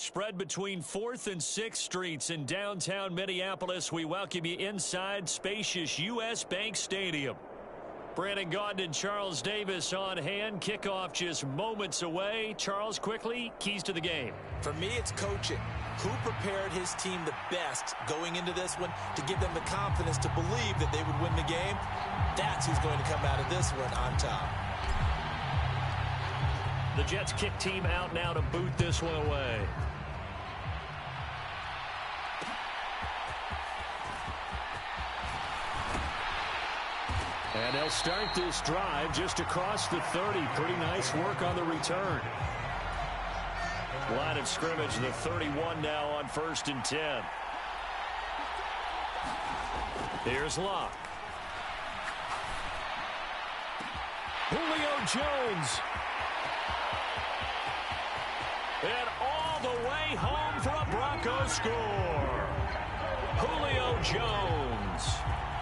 Spread between 4th and 6th Streets in downtown Minneapolis. We welcome you inside spacious U.S. Bank Stadium. Brandon Gaudin and Charles Davis on hand. Kickoff just moments away. Charles, quickly, keys to the game. For me, it's coaching. Who prepared his team the best going into this one to give them the confidence to believe that they would win the game? That's who's going to come out of this one on top. The Jets kick team out now to boot this one away. And they'll start this drive just across the 30. Pretty nice work on the return. Line of scrimmage, the 31 now on 1st and 10. Here's Locke. Julio Jones. And all the way home for a Broncos score. Julio Jones.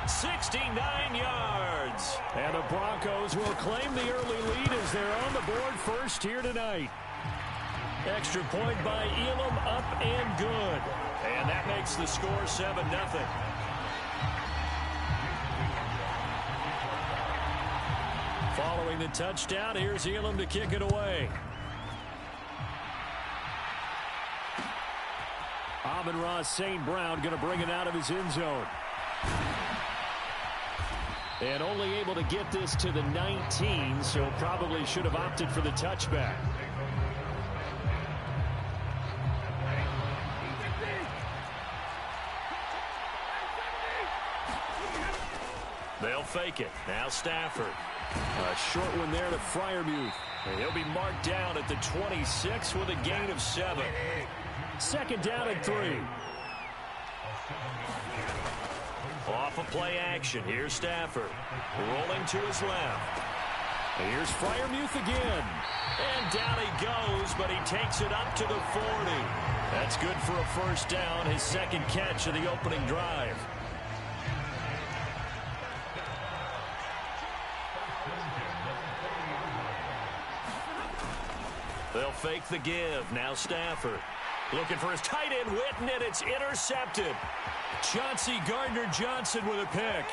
69 yards. And the Broncos will claim the early lead as they're on the board first here tonight. Extra point by Elam, up and good. And that makes the score 7-0. Following the touchdown, here's Elam to kick it away. Amon-Ra St. Brown going to bring it out of his end zone. And only able to get this to the 19, so probably should have opted for the touchback. They'll fake it. Now Stafford. A short one there to Freiermuth. And he'll be marked down at the 26 with a gain of 7. 2nd down and 3. Off of play action. Here's Stafford. Rolling to his left. Here's Freiermuth again. And down he goes, but he takes it up to the 40. That's good for a first down. His 2nd catch of the opening drive. They'll fake the give. Now Stafford. Looking for his tight end, Witten, and it's intercepted. Chauncey Gardner-Johnson with a pick.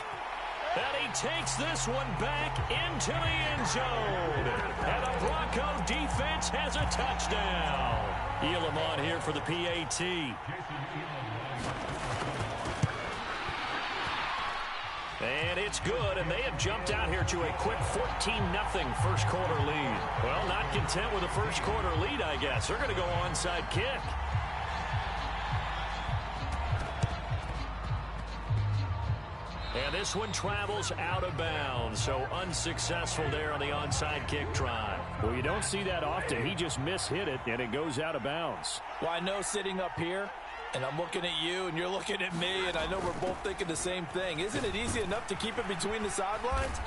And he takes this one back into the end zone. And the Bronco defense has a touchdown. Elam on here for the PAT. And it's good, and they have jumped out here to a quick 14-0 first quarter lead. Well, not content with a first quarter lead, I guess. They're going to go onside kick. And this one travels out of bounds, so unsuccessful there on the onside kick try. Well, you don't see that often. He just mishit it, and it goes out of bounds. Well, I know sitting up here, and I'm looking at you, and you're looking at me, and I know we're both thinking the same thing. Isn't it easy enough to keep it between the sidelines?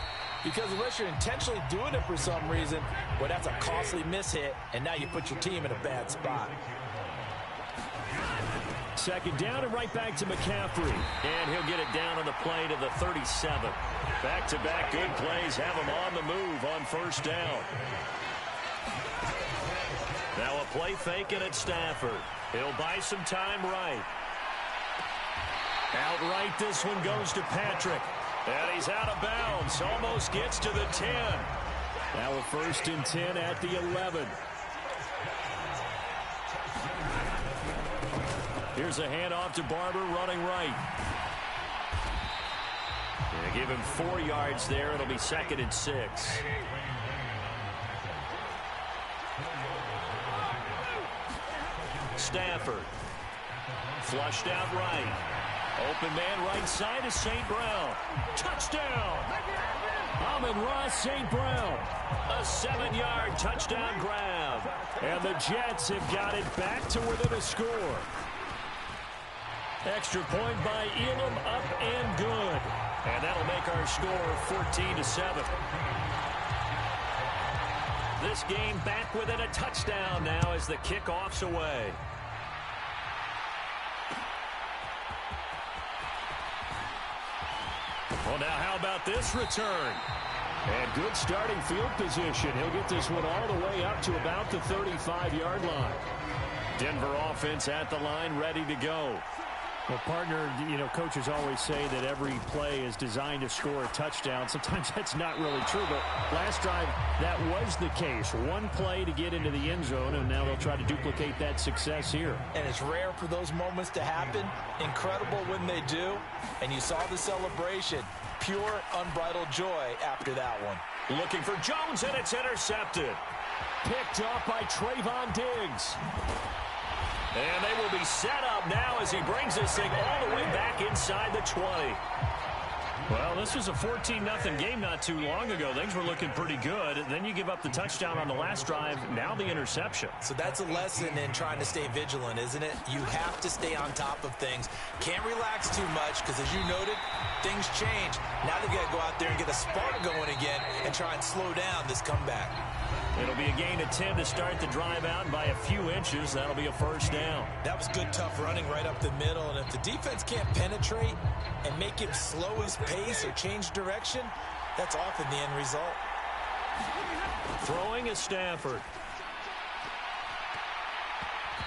Because unless you're intentionally doing it for some reason, well, that's a costly mishit, and now you put your team in a bad spot. 2nd down and right back to McCaffrey. And he'll get it down on the play to the 37. Back-to-back good plays have him on the move on 1st down. Now a play fake and it's Stafford. He'll buy some time right. Outright, this one goes to Patrick. And he's out of bounds. Almost gets to the 10. Now a 1st and 10 at the 11. Here's a handoff to Barber running right. They give him 4 yards there. It'll be 2nd and 6. Stafford. Flushed out right. Open man right side is St. Brown. Touchdown! Amon-Ra St. Brown. A 7-yard touchdown grab. And the Jets have got it back to within a score. Extra point by Elam, up and good. And that'll make our score 14-7. This game back within a touchdown now as the kickoff's away. Well, now how about this return? And good starting field position. He'll get this one all the way up to about the 35-yard line. Denver offense at the line, ready to go. Well, partner, coaches always say that every play is designed to score a touchdown. Sometimes that's not really true, but last drive, that was the case. One play to get into the end zone, and now they'll try to duplicate that success here. And it's rare for those moments to happen. Incredible when they do. And you saw the celebration. Pure, unbridled joy after that one. Looking for Jones, and it's intercepted. Picked off by Trayvon Diggs. And they will be set up now as he brings this thing all the way back inside the 20. Well, this was a 14-0 game not too long ago. Things were looking pretty good. Then you give up the touchdown on the last drive. Now the interception. So that's a lesson in trying to stay vigilant, isn't it? You have to stay on top of things. Can't relax too much because, as you noted, things change. Now they've got to go out there and get a spark going again and try and slow down this comeback. It'll be a gain of 10 to start the drive out, and by a few inches, that'll be a first down. That was good, tough running right up the middle, and if the defense can't penetrate and make him slow his pace or change direction, that's often the end result. Throwing is Stafford.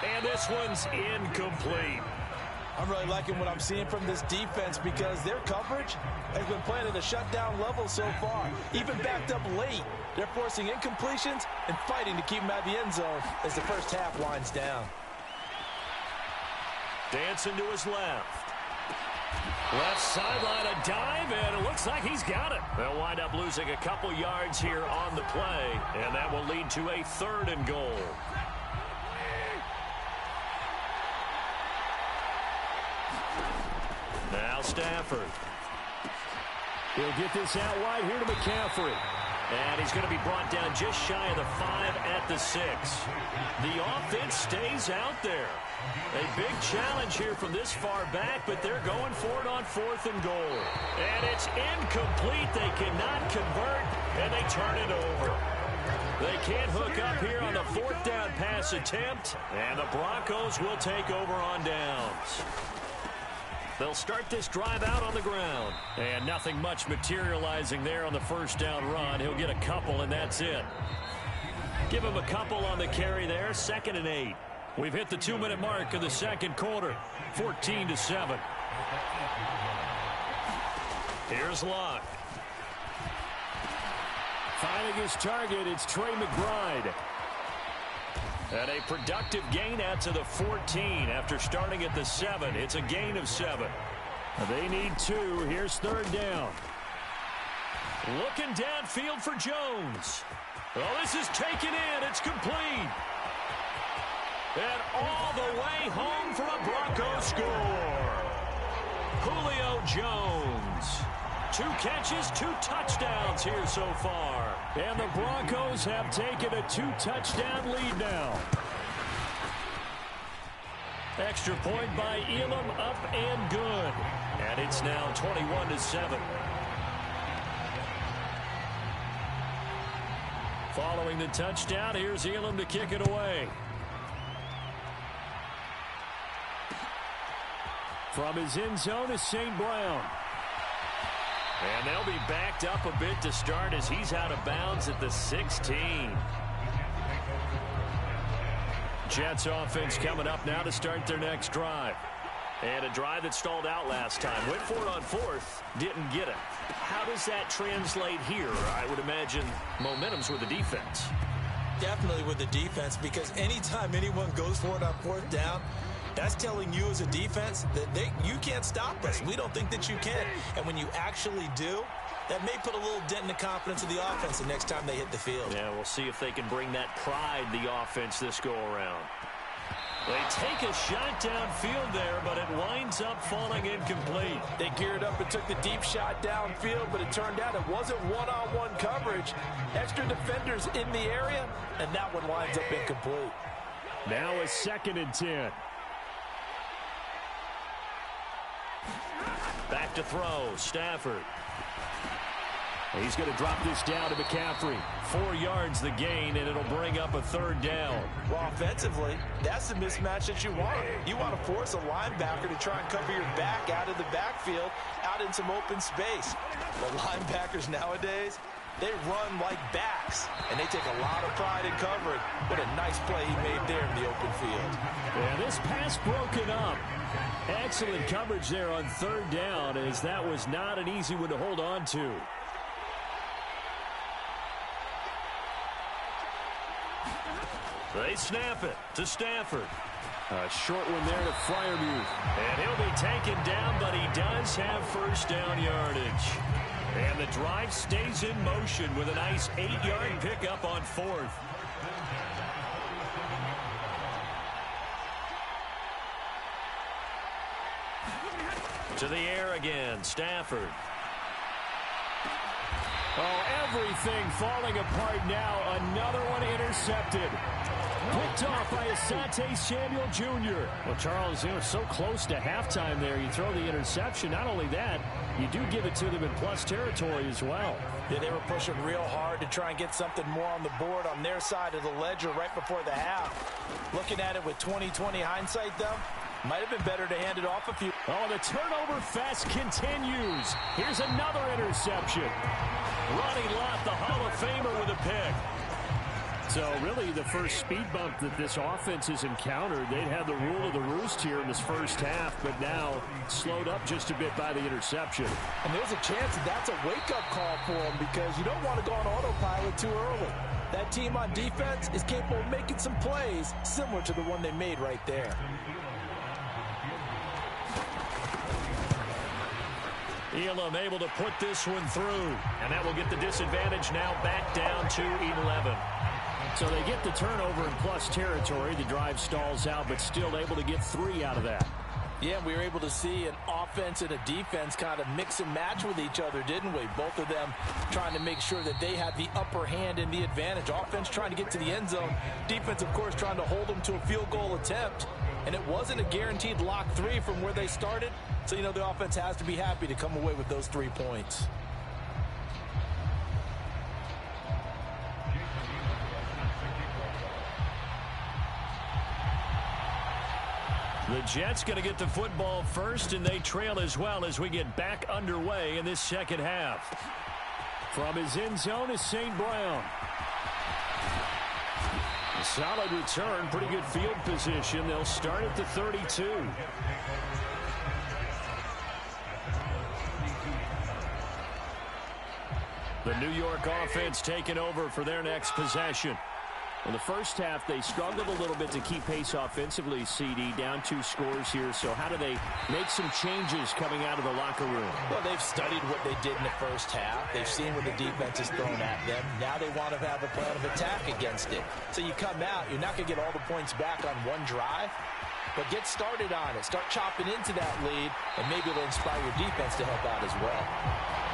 And this one's incomplete. I'm really liking what I'm seeing from this defense because their coverage has been playing at a shutdown level so far. Even backed up late, they're forcing incompletions and fighting to keep them out of the end zone as the first half winds down. Dancing to his left. Left sideline, a dive, and it looks like he's got it. They'll wind up losing a couple yards here on the play, and that will lead to a 3rd and goal. Now Stafford. He'll get this out wide here to McCaffrey. And he's going to be brought down just shy of the 5 at the 6. The offense stays out there. A big challenge here from this far back, but they're going for it on 4th and goal. And it's incomplete. They cannot convert, and they turn it over. They can't hook up here on the 4th down pass attempt, and the Broncos will take over on downs. They'll start this drive out on the ground. And nothing much materializing there on the 1st down run. He'll get a couple, and that's it. Give him a couple on the carry there. 2nd and 8. We've hit the 2-minute mark of the 2nd quarter. 14-7. Here's Locke. Finding his target, it's Trey McBride. And a productive gain out to the 14 after starting at the 7. It's a gain of 7. They need 2. Here's 3rd down. Looking downfield for Jones. Well, this is taken in. It's complete. And all the way home for a Bronco score. Julio Jones. 2 catches, 2 touchdowns here so far. And the Broncos have taken a 2-touchdown lead now. Extra point by Elam, up and good. And it's now 21-7. Following the touchdown, here's Elam to kick it away. From his end zone is St. Brown. And they'll be backed up a bit to start as he's out of bounds at the 16. Jets offense coming up now to start their next drive. And a drive that stalled out last time. Went for it on 4th, didn't get it. How does that translate here? I would imagine momentum's with the defense. Definitely with the defense, because anytime anyone goes for it on 4th down, that's telling you as a defense that you can't stop us. We don't think that you can. And when you actually do, that may put a little dent in the confidence of the offense the next time they hit the field. Yeah, we'll see if they can bring that pride, the offense, this go-around. They take a shot downfield there, but it winds up falling incomplete. They geared up and took the deep shot downfield, but it turned out it wasn't one-on-one coverage. Extra defenders in the area, and that one winds up incomplete. Now a 2nd and 10. Back to throw, Stafford. He's going to drop this down to McCaffrey. 4 yards the gain, and it'll bring up a 3rd down. Well, offensively, that's the mismatch that you want. You want to force a linebacker to try and cover your back out of the backfield, out in some open space. The linebackers nowadays, they run like backs, and they take a lot of pride in covering. What a nice play he made there in the open field. And this pass broken up. Excellent coverage there on third down, as that was not an easy one to hold on to. They snap it to Stafford. A short one there to Freiermuth. And he'll be taken down, but he does have first down yardage. And the drive stays in motion with a nice 8-yard pickup on fourth. To the air again, Stafford. Oh, everything falling apart now. Another one intercepted. Picked off by Asante Samuel Jr. Well, Charles, so close to halftime there. You throw the interception. Not only that, you do give it to them in plus territory as well. Yeah, they were pushing real hard to try and get something more on the board on their side of the ledger right before the half. Looking at it with 20/20 hindsight, though, might have been better to hand it off a few. Oh, the turnover fest continues. Here's another interception. Ronnie Lott, the Hall of Famer, with a pick. So really the first speed bump that this offense has encountered, they'd had the rule of the roost here in this first half, but now slowed up just a bit by the interception. And there's a chance that that's a wake-up call for them, because you don't want to go on autopilot too early. That team on defense is capable of making some plays similar to the one they made right there. Elam able to put this one through, and that will get the disadvantage now back down to 11. So they get the turnover in plus territory. The drive stalls out, but still able to get 3 out of that. Yeah, we were able to see an offense and a defense kind of mix and match with each other, didn't we? Both of them trying to make sure that they had the upper hand and the advantage. Offense trying to get to the end zone. Defense, of course, trying to hold them to a field goal attempt. And it wasn't a guaranteed lock 3 from where they started. So, the offense has to be happy to come away with those 3 points. The Jets going to get the football first, and they trail as well as we get back underway in this second half. From his end zone is St. Brown. A solid return, pretty good field position. They'll start at the 32. The New York offense taking over for their next possession. In the first half, they struggled a little bit to keep pace offensively, CD, down 2 scores here. So how do they make some changes coming out of the locker room? Well, they've studied what they did in the first half. They've seen what the defense has thrown at them. Now they want to have a plan of attack against it. So you come out, you're not going to get all the points back on one drive, but get started on it. Start chopping into that lead, and maybe it'll inspire your defense to help out as well.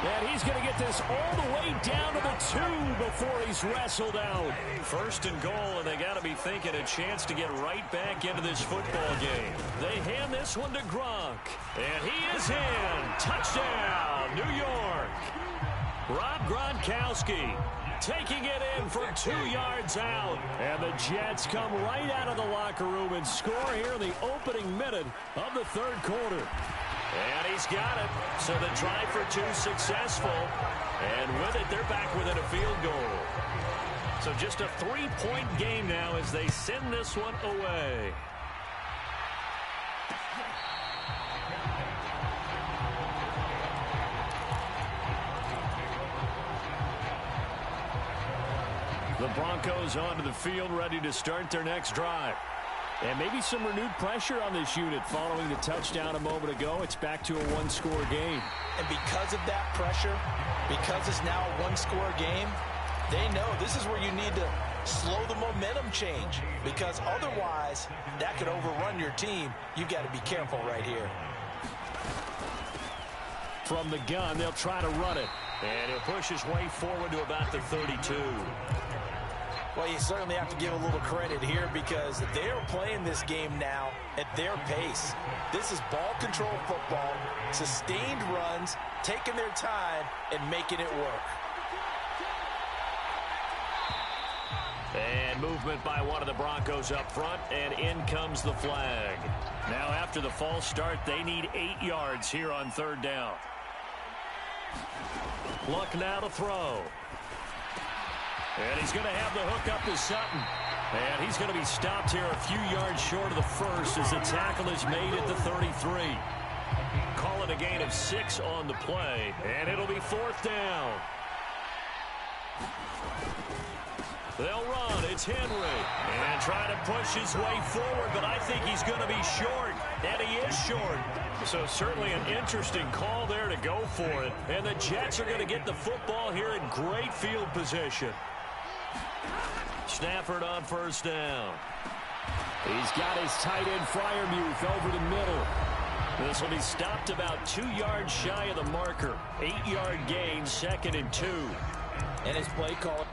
And he's going to get this all the way down to the 2 before he's wrestled out. First and goal, and they got to be thinking a chance to get right back into this football game. They hand this one to Gronk, and he is in. Touchdown, New York. Rob Gronkowski taking it in from 2 yards out. And the Jets come right out of the locker room and score here in the opening minute of the third quarter. And he's got it. So the drive for 2 successful. And with it, they're back within a field goal. So just a 3-point game now as they send this one away. The Broncos onto the field, ready to start their next drive. And maybe some renewed pressure on this unit following the touchdown a moment ago. It's back to a 1-score game. And because of that pressure, because it's now a 1-score game, they know this is where you need to slow the momentum change, because otherwise that could overrun your team. You've got to be careful right here. From the gun, they'll try to run it. And he'll push his way forward to about the 32. Well, you certainly have to give a little credit here, because they're playing this game now at their pace. This is ball control football, sustained runs, taking their time and making it work. And movement by one of the Broncos up front, and in comes the flag. Now after the false start, they need 8 yards here on third down. Luck now to throw. And he's going to have the hook up to Sutton. And he's going to be stopped here a few yards short of the first as the tackle is made at the 33. Call it a gain of 6 on the play, and it'll be 4th down. They'll run. It's Henry. And trying to push his way forward, but I think he's going to be short. And he is short. So certainly an interesting call there to go for it. And the Jets are going to get the football here in great field position. Stafford on 1st down. He's got his tight end Freiermuth over the middle. This will be stopped about 2 yards shy of the marker. 8-yard gain, 2nd and 2. And his play call.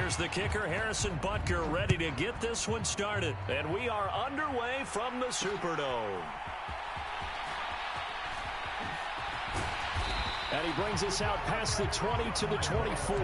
Here's the kicker, Harrison Butker, ready to get this one started. And we are underway from the Superdome. And he brings us out past the 20 to the 24.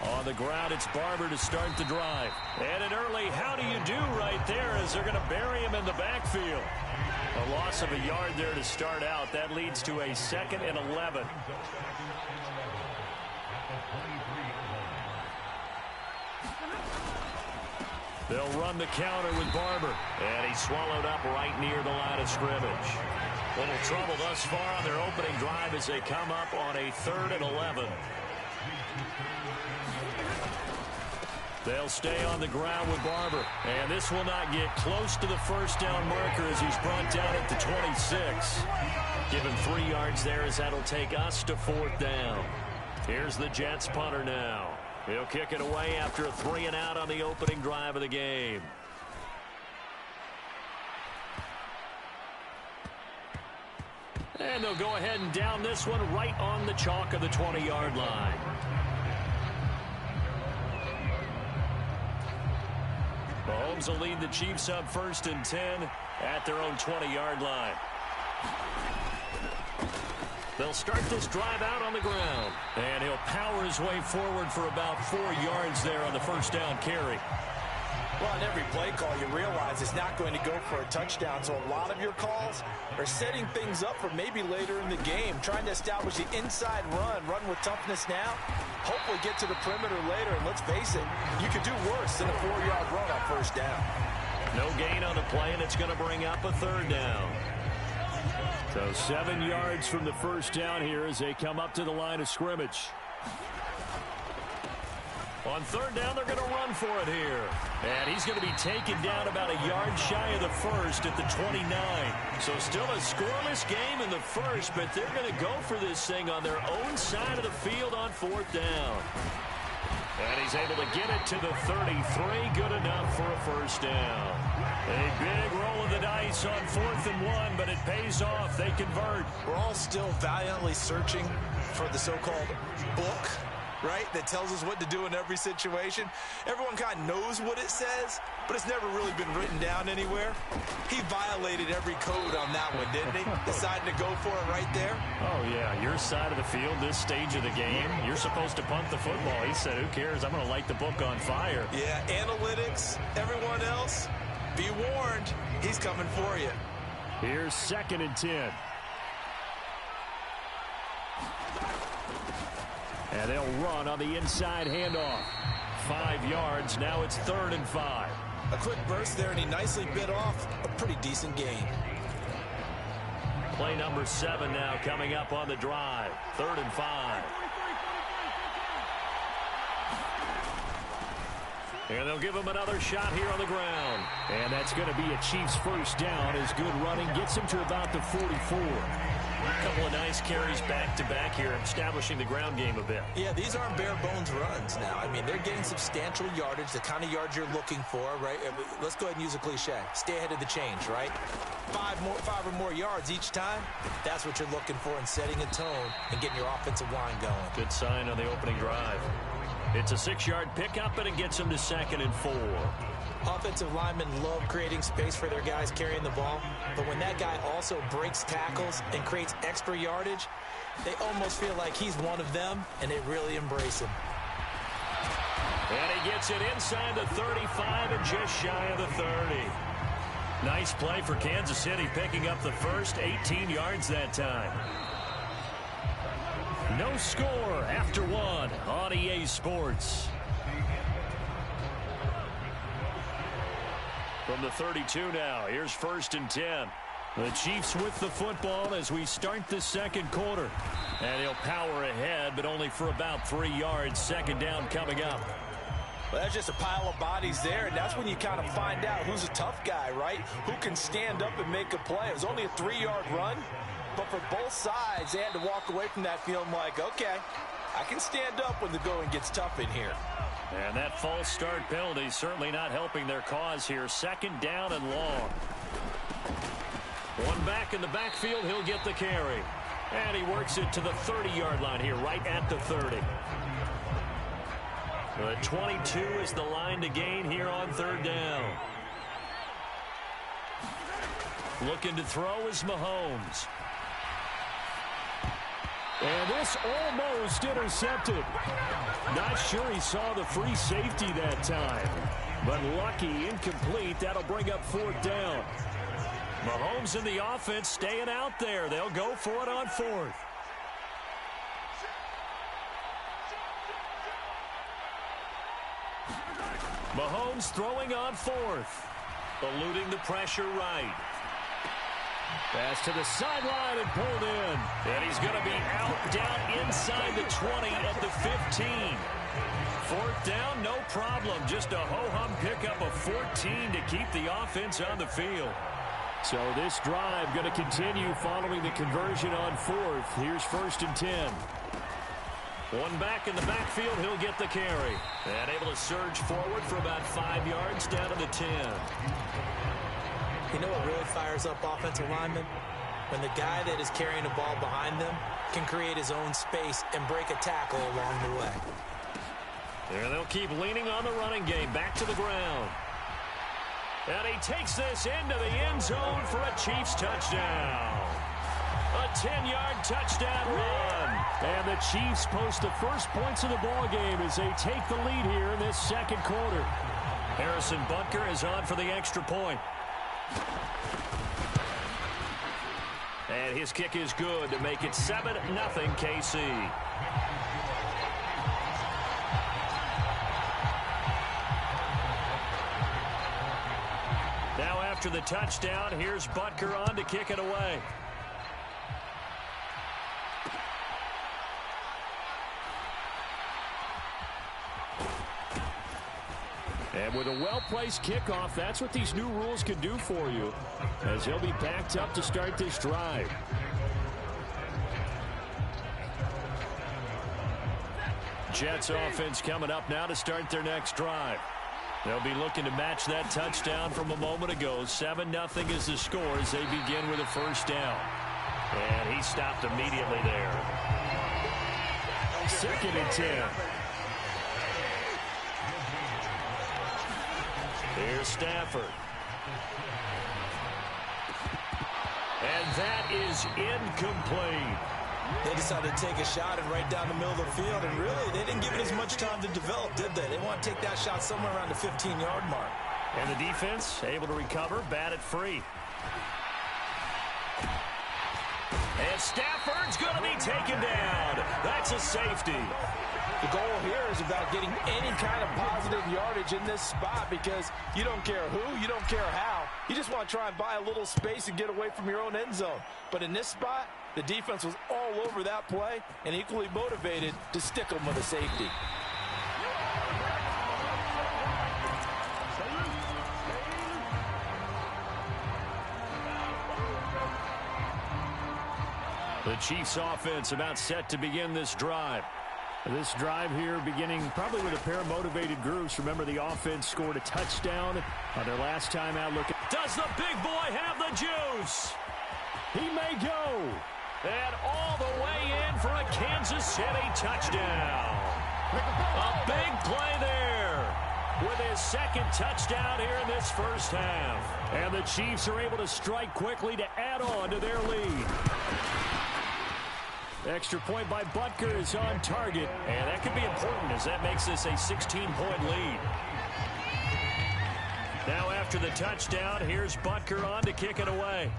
On the ground, it's Barber to start the drive. And an early how do you do right there as they're going to bury him in the backfield. A loss of a yard there to start out. That leads to a 2nd and 11. They'll run the counter with Barber. And he's swallowed up right near the line of scrimmage. Little trouble thus far on their opening drive as they come up on a 3rd and 11. They'll stay on the ground with Barber. And this will not get close to the first down marker as he's brought down at the 26. Given 3 yards there as that'll take us to 4th down. Here's the Jets punter now. He'll kick it away after a 3 and out on the opening drive of the game. And they'll go ahead and down this one right on the chalk of the 20-yard line. Mahomes will lead the Chiefs up 1st and 10 at their own 20-yard line. They'll start this drive out on the ground. And he'll power his way forward for about 4 yards there on the first down carry. Well, on every play call, you realize it's not going to go for a touchdown. So a lot of your calls are setting things up for maybe later in the game, trying to establish the inside run with toughness now, hopefully get to the perimeter later. And let's face it, you could do worse than a 4-yard run on first down. No gain on the play, and it's going to bring up a 3rd down. So 7 yards from the first down here as they come up to the line of scrimmage. On 3rd down, they're going to run for it here. And he's going to be taken down about a yard shy of the first at the 29. So still a scoreless game in the first, but they're going to go for this thing on their own side of the field on 4th down. And he's able to get it to the 33. Good enough for a first down. A big roll of the dice on 4th and 1, but it pays off. They convert. We're all still valiantly searching for the so-called book, right, that tells us what to do in every situation. Everyone kind of knows what it says, but it's never really been written down anywhere. He violated every code on that one, didn't he? Deciding to go for it right there. Oh, yeah, your side of the field, this stage of the game, you're supposed to punt the football. He said, who cares? I'm going to light the book on fire. Yeah, analytics, everyone else, be warned, he's coming for you. Here's 2nd and 10. And they'll run on the inside handoff. 5 yards. Now it's 3rd and 5. A quick burst there, and he nicely bit off a pretty decent gain. Play number 7 now coming up on the drive. 3rd and 5. And they'll give him another shot here on the ground. And that's going to be a Chiefs first down as good running gets him to about the 44. A couple of nice carries back-to-back here, establishing the ground game a bit. Yeah, these aren't bare-bones runs now. I mean, they're getting substantial yardage, the kind of yards you're looking for, right? Let's go ahead and use a cliche. Stay ahead of the change, right? 5 or more yards each time, that's what you're looking for in setting a tone and getting your offensive line going. Good sign on the opening drive. It's a 6-yard pickup, and it gets them to 2nd and 4. Offensive linemen love creating space for their guys carrying the ball, but when that guy also breaks tackles and creates extra yardage, they almost feel like he's one of them, and they really embrace him. And he gets it inside the 35 and just shy of the 30. Nice play for Kansas City, picking up the first 18 yards that time. No score after 1 on EA Sports. From the 32 now, here's 1st and 10. The Chiefs with the football as we start the second quarter. And he'll power ahead, but only for about 3 yards. 2nd down coming up. Well, that's just a pile of bodies there, and that's when you kind of find out who's a tough guy, right? Who can stand up and make a play. It was only a 3-yard run, but for both sides, they had to walk away from that feeling like, okay, I can stand up when the going gets tough in here. And that false start penalty certainly not helping their cause here. Second down and long. One back in the backfield. He'll get the carry. And he works it to the 30-yard line here, right at the 30. The 22 is the line to gain here on third down. Looking to throw is Mahomes. And this almost intercepted. Not sure he saw the free safety that time. But lucky, incomplete. That'll bring up fourth down. Mahomes and the offense staying out there. They'll go for it on fourth. Mahomes throwing on fourth. Eluding the pressure right. Pass to the sideline and pulled in. And he's going to be out down inside the 20 at the 15. Fourth down, no problem. Just a ho-hum pickup of 14 to keep the offense on the field. So this drive going to continue following the conversion on fourth. Here's first and 10. One back in the backfield. He'll get the carry. And able to surge forward for about 5 yards down to the 10. You know what really fires up offensive linemen? When the guy that is carrying the ball behind them can create his own space and break a tackle along the way. There they'll keep leaning on the running game. Back to the ground. And he takes this into the end zone for a Chiefs touchdown. A 10-yard touchdown run. And the Chiefs post the first points of the ball game as they take the lead here in this second quarter. Harrison Butker is on for the extra point. And his kick is good to make it 7-0 KC. Now after the touchdown, here's Butker on to kick it away. And with a well-placed kickoff, that's what these new rules can do for you, as he'll be backed up to start this drive. Jets offense coming up now to start their next drive. They'll be looking to match that touchdown from a moment ago. 7-0 is the score as they begin with a first down. And he stopped immediately there. Second and 10. Here's Stafford. And that is incomplete. They decided to take a shot and right down the middle of the field, and really, they didn't give it as much time to develop, did they? They want to take that shot somewhere around the 15-yard mark. And the defense able to recover, bat it free. And Stafford's going to be taken down. That's a safety. The goal here is about getting any kind of positive yardage in this spot because you don't care who, you don't care how. You just want to try and buy a little space and get away from your own end zone. But in this spot, the defense was all over that play and equally motivated to stick them with a safety. The Chiefs offense about set to begin this drive. This drive here beginning probably with a pair of motivated groups. Remember, the offense scored a touchdown on their last time out. Does the big boy have the juice? He may go. And all the way in for a Kansas City touchdown. A big play there with his second touchdown here in this first half. And the Chiefs are able to strike quickly to add on to their lead. Extra point by Butker is on target, and that could be important as that makes this a 16-point lead. Now after the touchdown, here's Butker on to kick it away.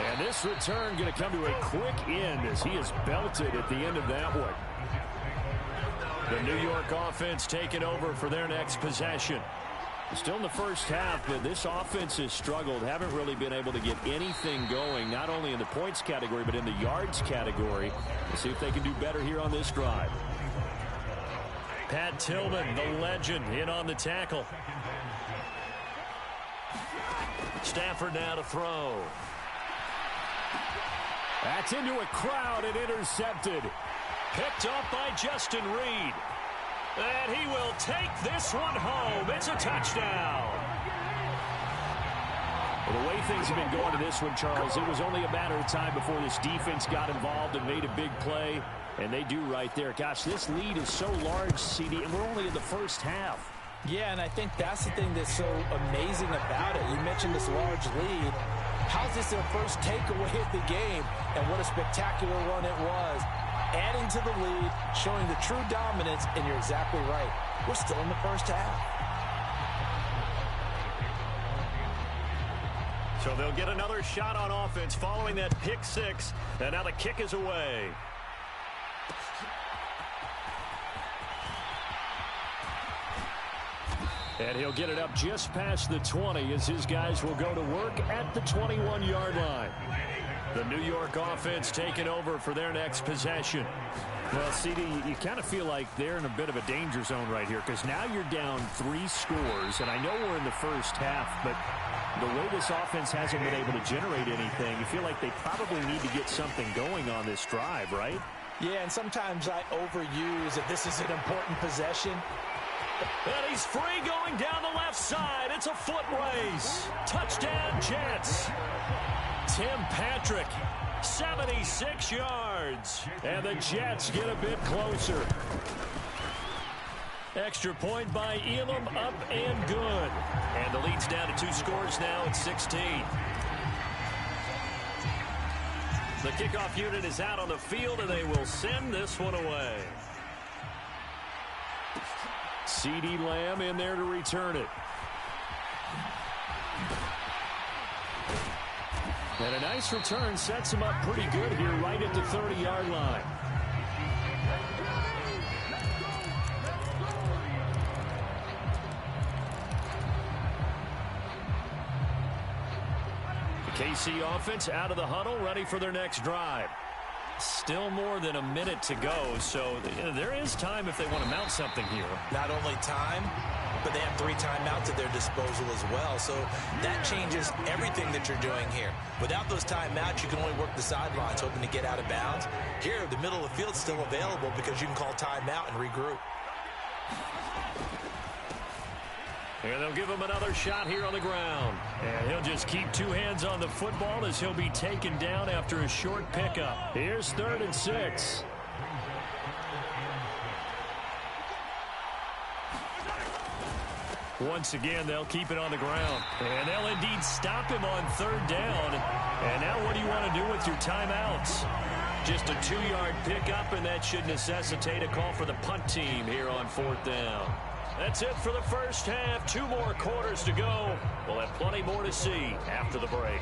And this return going to come to a quick end as he is belted at the end of that one. The New York offense taking over for their next possession. Still in the first half, but this offense has struggled. Haven't really been able to get anything going, not only in the points category, but in the yards category. We'll see if they can do better here on this drive. Pat Tillman, the legend, in on the tackle. Stafford now to throw. That's into a crowd and intercepted. Picked off by Justin Reed. And he will take this one home. It's a touchdown. Well, the way things have been going to this one, Charles, it was only a matter of time before this defense got involved and made a big play. And they do right there. Gosh, this lead is so large, CD, and we're only in the first half. Yeah, and I think that's the thing that's so amazing about it. You mentioned this large lead. How's this their first takeaway of the game? And what a spectacular run it was. Adding to the lead, showing the true dominance, and you're exactly right. We're still in the first half. So they'll get another shot on offense following that pick six. And now the kick is away. And he'll get it up just past the 20 as his guys will go to work at the 21-yard line. The New York offense taking over for their next possession. Well, CD, you kind of feel like they're in a bit of a danger zone right here because now you're down 3 scores, and I know we're in the first half, but the way this offense hasn't been able to generate anything, you feel like they probably need to get something going on this drive, right? Yeah, and sometimes I overuse that this is an important possession. And he's free going down the left side. It's a foot race. Touchdown, Jets. Tim Patrick, 76 yards. And the Jets get a bit closer. Extra point by Elam, up and good. And the lead's down to 2 scores now at 16. The kickoff unit is out on the field, and they will send this one away. CeeDee Lamb in there to return it. And a nice return sets him up pretty good here right at the 30-yard line. The KC offense out of the huddle, ready for their next drive. Still more than a minute to go, so there is time if they want to mount something here. Not only time, but they have 3 timeouts at their disposal as well, so that changes everything that you're doing here. Without those timeouts, you can only work the sidelines, hoping to get out of bounds. Here, the middle of the field's still available because you can call timeout and regroup. And they'll give him another shot here on the ground. And he'll just keep 2 hands on the football as he'll be taken down after a short pickup. Here's 3rd and 6. Once again, they'll keep it on the ground. And they'll indeed stop him on 3rd down. And now what do you want to do with your timeouts? Just a 2-yard pickup, and that should necessitate a call for the punt team here on 4th down. That's it for the first half. 2 more quarters to go. We'll have plenty more to see after the break.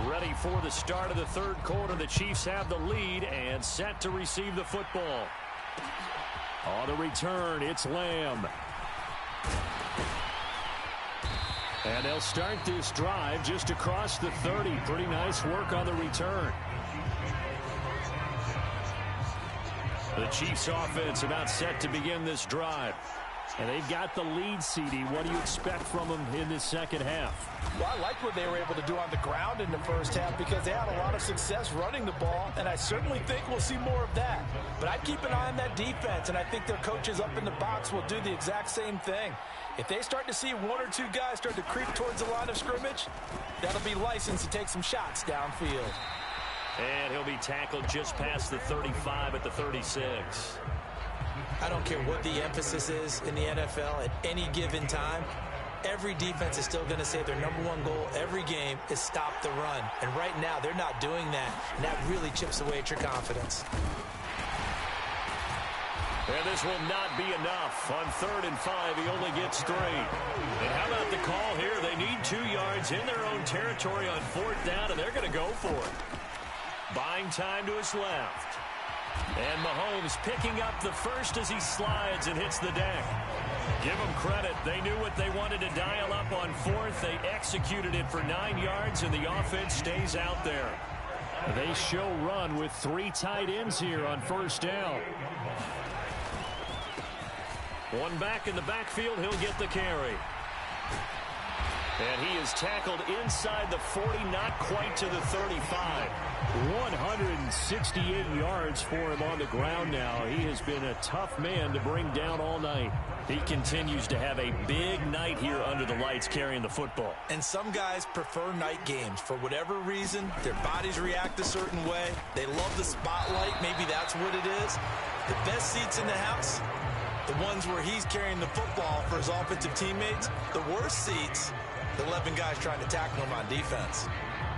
Ready for the start of the 3rd quarter. The Chiefs have the lead and set to receive the football. On the return, it's Lamb. And they'll start this drive just across the 30. Pretty nice work on the return. The Chiefs offense about set to begin this drive. And they've got the lead, CD. What do you expect from them in this second half? Well, I like what they were able to do on the ground in the first half because they had a lot of success running the ball, and I certainly think we'll see more of that. But I'd keep an eye on that defense, and I think their coaches up in the box will do the exact same thing. If they start to see 1 or 2 guys start to creep towards the line of scrimmage, that'll be licensed to take some shots downfield. And he'll be tackled just past the 35 at the 36. I don't care what the emphasis is in the NFL at any given time. Every defense is still going to say their #1 goal every game is stop the run. And right now, they're not doing that. And that really chips away at your confidence. And this will not be enough. On 3rd and 5, he only gets 3. And how about the call here? They need 2 yards in their own territory on 4th down, and they're going to go for it. Buying time to his left. And Mahomes picking up the first as he slides and hits the deck. Give them credit. They knew what they wanted to dial up on 4th. They executed it for 9 yards, and the offense stays out there. They show run with 3 tight ends here on first down. One back in the backfield. He'll get the carry. And he is tackled inside the 40, not quite to the 35. 168 yards for him on the ground now. He has been a tough man to bring down all night. He continues to have a big night here under the lights carrying the football. And some guys prefer night games. For whatever reason, their bodies react a certain way. They love the spotlight. Maybe that's what it is. The best seats in the house, the ones where he's carrying the football for his offensive teammates. The worst seats, the 11 guys trying to tackle him on defense.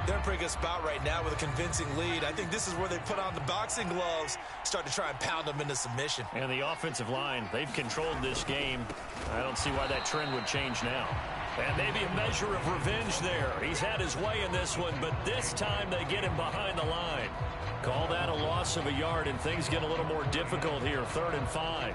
They're in a pretty good spot right now with a convincing lead. I think this is where they put on the boxing gloves, start to try and pound them into submission. And the offensive line, they've controlled this game. I don't see why that trend would change now. And maybe a measure of revenge there. He's had his way in this one, but this time they get him behind the line. Call that a loss of a yard, and things get a little more difficult here. 3rd and 5.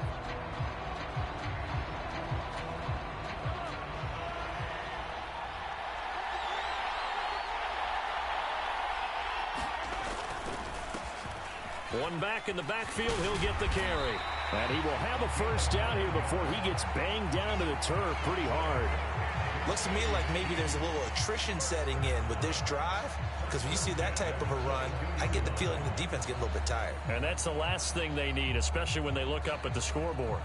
One back in the backfield, he'll get the carry. And he will have a first down here before he gets banged down to the turf pretty hard. Looks to me like maybe there's a little attrition setting in with this drive, because when you see that type of a run, I get the feeling the defense gets a little bit tired. And that's the last thing they need, especially when they look up at the scoreboard.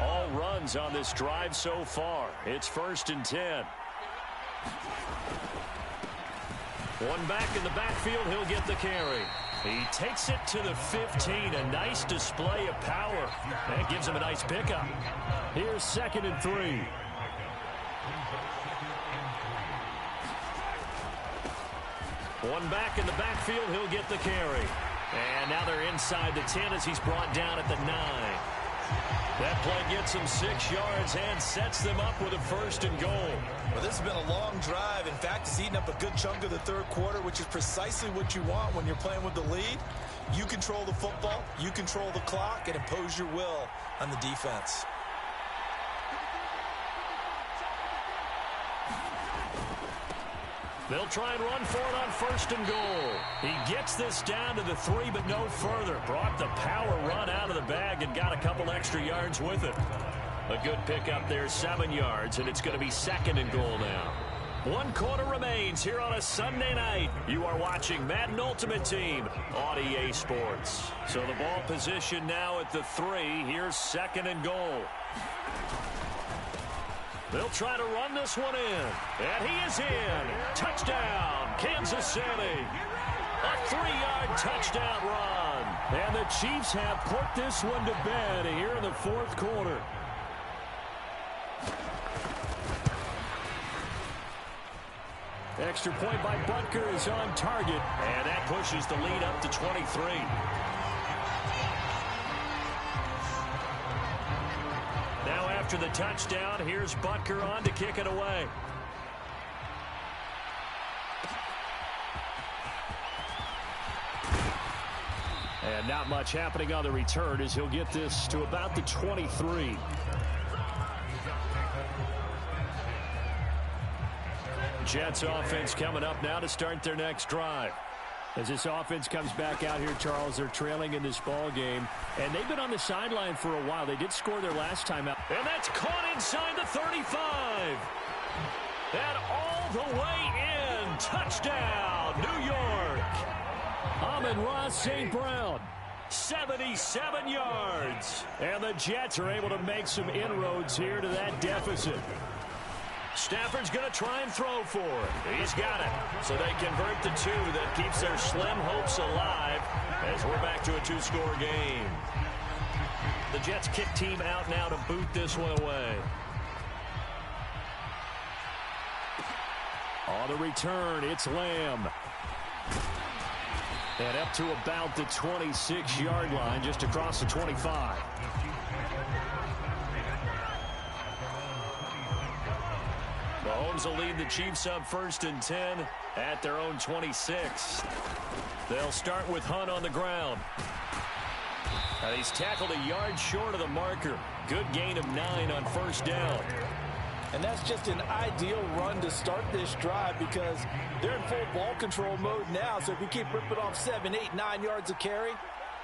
All runs on this drive so far. It's 1st and 10. One back in the backfield, he'll get the carry. He takes it to the 15. A nice display of power. That gives him a nice pickup. Here's 2nd and 3. One back in the backfield, he'll get the carry. And now they're inside the 10 as he's brought down at the 9. That play gets him 6 yards and sets them up with a 1st and goal. Well, this has been a long drive. In fact, it's eaten up a good chunk of the 3rd quarter, which is precisely what you want when you're playing with the lead. You control the football, you control the clock, and impose your will on the defense. They'll try and run for it on 1st and goal. He gets this down to the 3, but no further. Brought the power run out of the bag and got a couple extra yards with it. A good pickup there, 7 yards, and it's going to be 2nd and goal now. 1 quarter remains here on a Sunday night. You are watching Madden Ultimate Team on EA Sports. So the ball position now at the 3. Here's 2nd and goal. They'll try to run this one in. And he is in. Touchdown, Kansas City. A 3-yard touchdown run. And the Chiefs have put this one to bed here in the 4th quarter. Extra point by Butker is on target. And that pushes the lead up to 23. Now after the touchdown, here's Butker on to kick it away. And not much happening on the return as he'll get this to about the 23. Jets offense coming up now to start their next drive. As this offense comes back out here, Charles, they're trailing in this ball game. And they've been on the sideline for a while. They did score their last time out. And that's caught inside the 35. And all the way in. Touchdown, New York. Amon-Ra St. Brown. 77 yards. And the Jets are able to make some inroads here to that deficit. Stafford's going to try and throw for it. He's got it. So they convert the 2. That keeps their slim hopes alive as we're back to a 2-score game. The Jets kick team out now to boot this one away. On the return, it's Lamb. And up to about the 26-yard line, just across the 25. Mahomes will lead the Chiefs up 1st and 10 at their own 26. They'll start with Hunt on the ground. And he's tackled a yard short of the marker. Good gain of 9 on 1st down. And that's just an ideal run to start this drive because they're in full ball control mode now. So if you keep ripping off 7, 8, 9 yards of carry,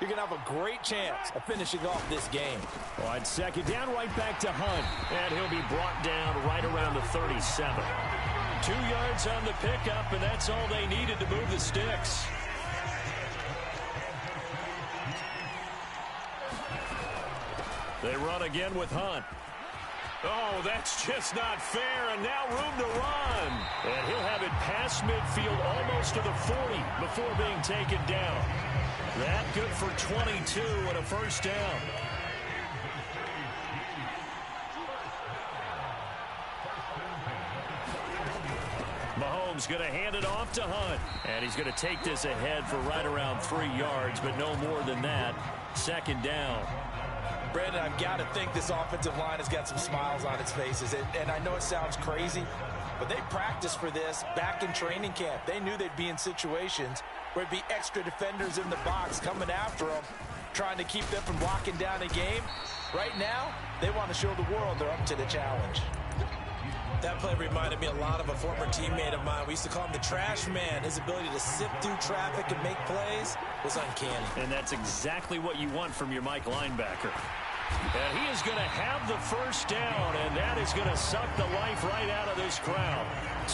you're going to have a great chance of finishing off this game. Well, on second down, right back to Hunt. And he'll be brought down right around the 37. 2 yards on the pickup, and that's all they needed to move the sticks. They run again with Hunt. Oh, that's just not fair, and now room to run. And he'll have it past midfield almost to the 40 before being taken down. That good for 22 and a first down. Mahomes going to hand it off to Hunt. And he's going to take this ahead for right around 3 yards, but no more than that. Second down. Brandon, I've got to think this offensive line has got some smiles on its faces. And I know it sounds crazy, but they practiced for this back in training camp. They knew they'd be in situations where it'd be extra defenders in the box coming after them, trying to keep them from locking down a game. Right now, they want to show the world they're up to the challenge. That play reminded me a lot of a former teammate of mine. We used to call him the trash man. His ability to sift through traffic and make plays was uncanny. And that's exactly what you want from your Mike linebacker. And he is going to have the first down, and that is going to suck the life right out of this crowd.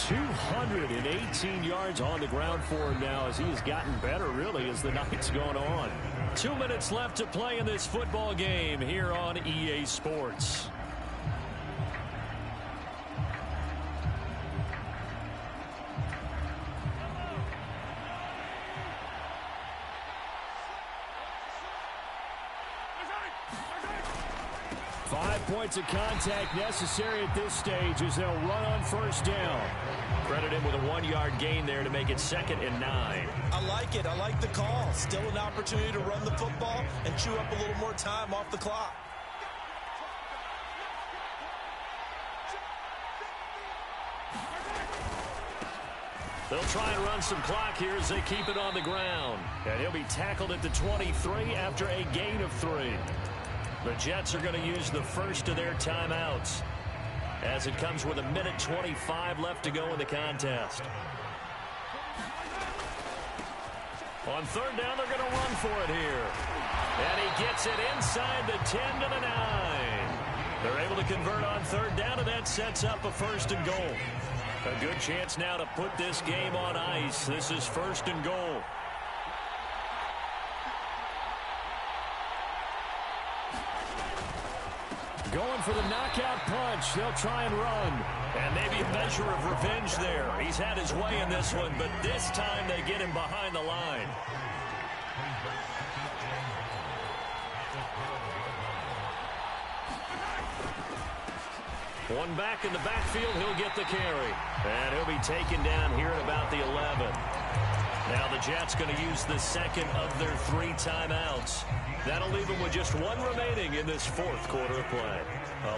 218 yards on the ground for him now as he has gotten better, really, as the night's gone on. 2 minutes left to play in this football game here on EA Sports. Points of contact necessary at this stage as they'll run on first down. Credit him with a 1-yard gain there to make it 2nd and 9. I like it. I like the call. Still an opportunity to run the football and chew up a little more time off the clock. They'll try and run some clock here as they keep it on the ground. And he'll be tackled at the 23 after a gain of 3. The Jets are going to use the first of their timeouts as it comes with 1:25 left to go in the contest. On third down, they're going to run for it here. And he gets it inside the 10 to the 9. They're able to convert on third down, and that sets up a 1st and goal. A good chance now to put this game on ice. This is 1st and goal. Going for the knockout punch. They'll try and run. And maybe a measure of revenge there. He's had his way in this one, but this time they get him behind the line. One back in the backfield, he'll get the carry. And he'll be taken down here at about the 11. Now the Jets going to use the second of their 3 timeouts. That'll leave them with just 1 remaining in this 4th quarter of play.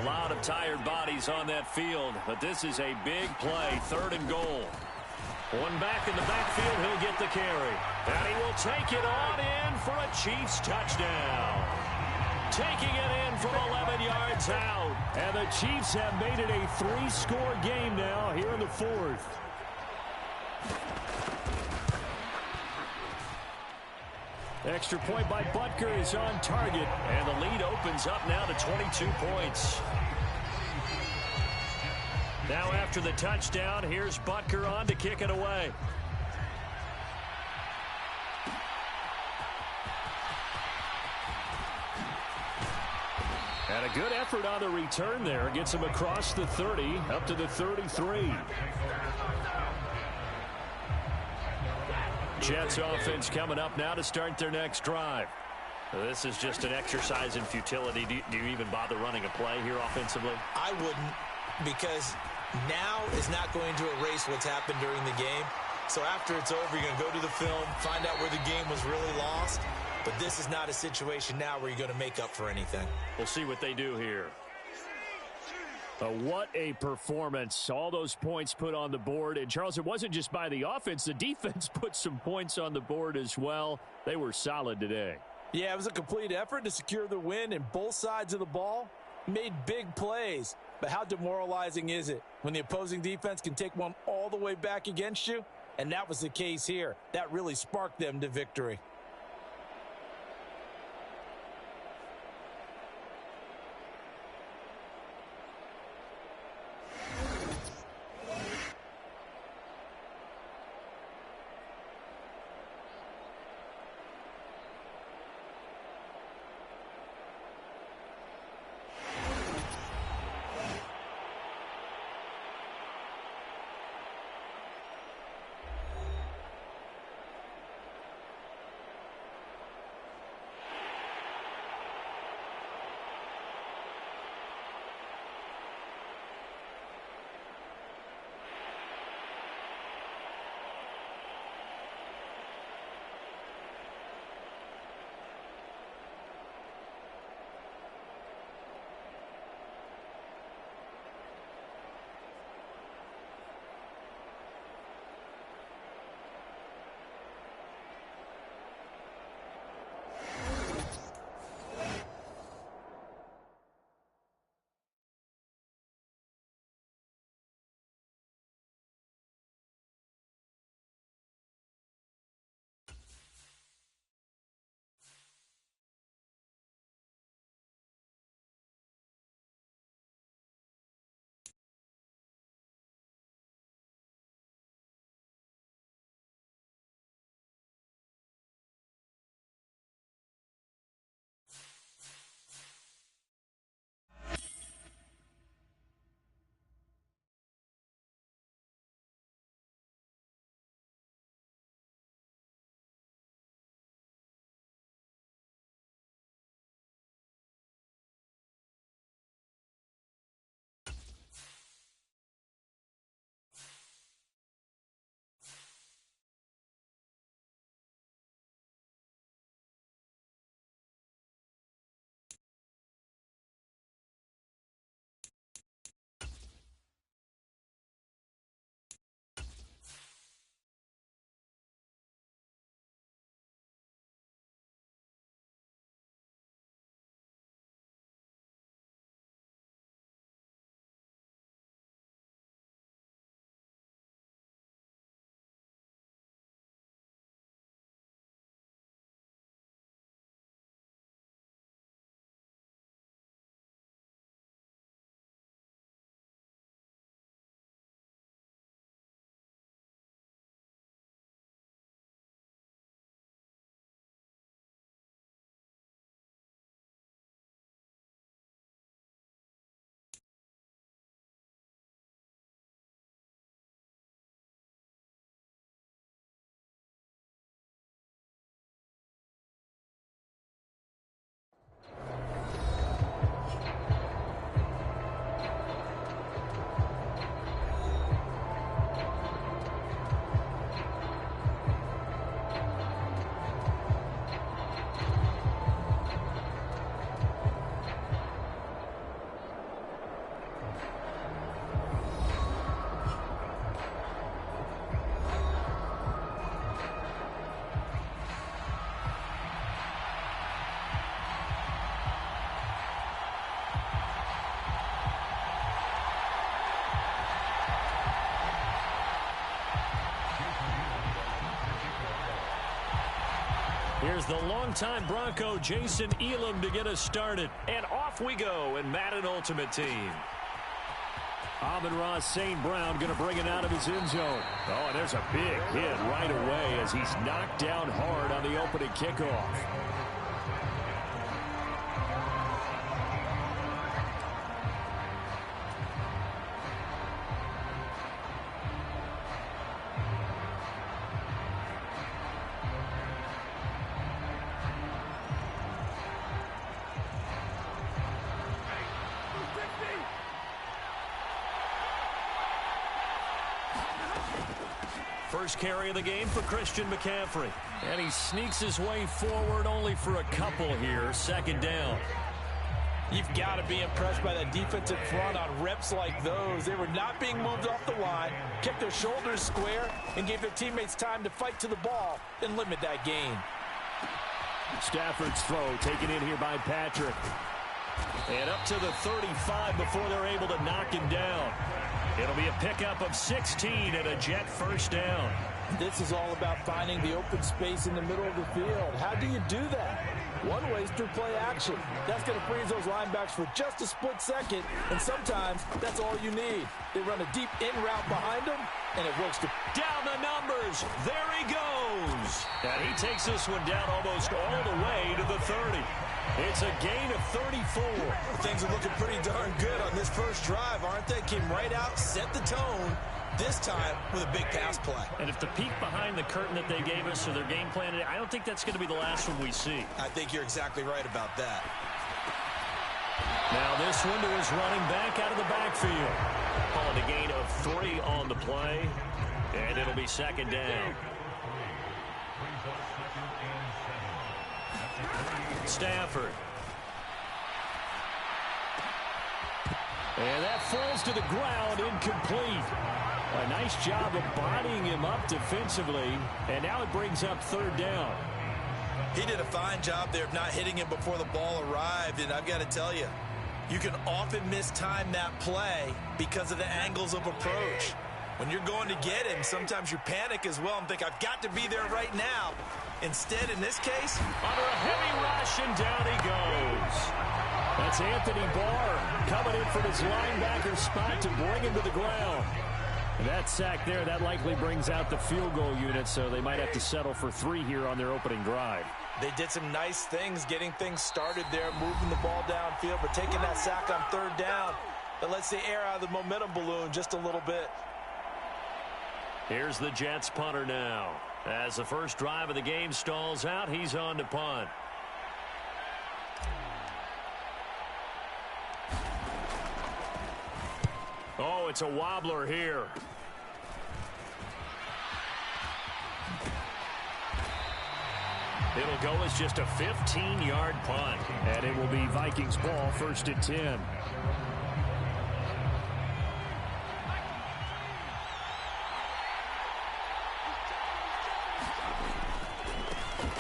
A lot of tired bodies on that field, but this is a big play, 3rd and goal. One back in the backfield, he'll get the carry. And he will take it on in for a Chiefs touchdown. Taking it in from 11 yards out. And the Chiefs have made it a 3-score game now here in the 4th. Extra point by Butker is on target. And the lead opens up now to 22 points. Now after the touchdown, here's Butker on to kick it away. And a good effort on the return there. Gets him across the 30, up to the 33. Jets offense coming up now to start their next drive. This is just an exercise in futility. Do you even bother running a play here offensively? I wouldn't, because now is not going to erase what's happened during the game. So after it's over, you're going to go to the film, find out where the game was really lost. But this is not a situation now where you're going to make up for anything. We'll see what they do here. What a performance. All those points put on the board. And, Charles, it wasn't just by the offense. The defense put some points on the board as well. They were solid today. Yeah, it was a complete effort to secure the win, and both sides of the ball made big plays. But how demoralizing is it when the opposing defense can take one all the way back against you? And that was the case here. That really sparked them to victory. Here's the longtime Bronco, Jason Elam, to get us started. And off we go in Madden Ultimate Team. Amon-Ra St. Brown going to bring it out of his end zone. Oh, and there's a big hit right away as he's knocked down hard on the opening kickoff. First carry of the game for Christian McCaffrey. And he sneaks his way forward only for a couple here. Second down. You've got to be impressed by that defensive front on reps like those. They were not being moved off the line, kept their shoulders square, and gave their teammates time to fight to the ball and limit that gain. Stafford's throw taken in here by Patrick. And up to the 35 before they're able to knock him down. It'll be a pickup of 16 and a Jet first down. This is all about finding the open space in the middle of the field. How do you do that? One way is through play action. That's going to freeze those linebackers for just a split second, and sometimes that's all you need. They run a deep in route behind them, and it works. Down the numbers. There he goes. And he takes this one down almost all the way to the 30. It's a gain of 34. Things are looking pretty darn good on this first drive, aren't they? Came right out, set the tone, this time with a big pass play. And if the peek behind the curtain that they gave us or their game plan, I don't think that's going to be the last one we see. I think you're exactly right about that. Now this window is running back out of the backfield. Calling a gain of 3 on the play, and it'll be second down. Stafford. And that falls to the ground, incomplete. A nice job of bodying him up defensively, and now it brings up third down. He did a fine job there of not hitting him before the ball arrived, and I've got to tell you, you can often mistime that play because of the angles of approach. When you're going to get him, sometimes you panic as well and think, I've got to be there right now. Instead, in this case, under a heavy rush, and down he goes. That's Anthony Barr coming in from his linebacker spot to bring him to the ground. And that sack there, that likely brings out the field goal unit, so they might have to settle for 3 here on their opening drive. They did some nice things, getting things started there, moving the ball downfield, but taking that sack on third down, that lets the air out of the momentum balloon just a little bit. Here's the Jets punter now. As the first drive of the game stalls out, he's on to punt. Oh, it's a wobbler here. It'll go as just a 15-yard punt. And it will be Vikings ball, first and 10.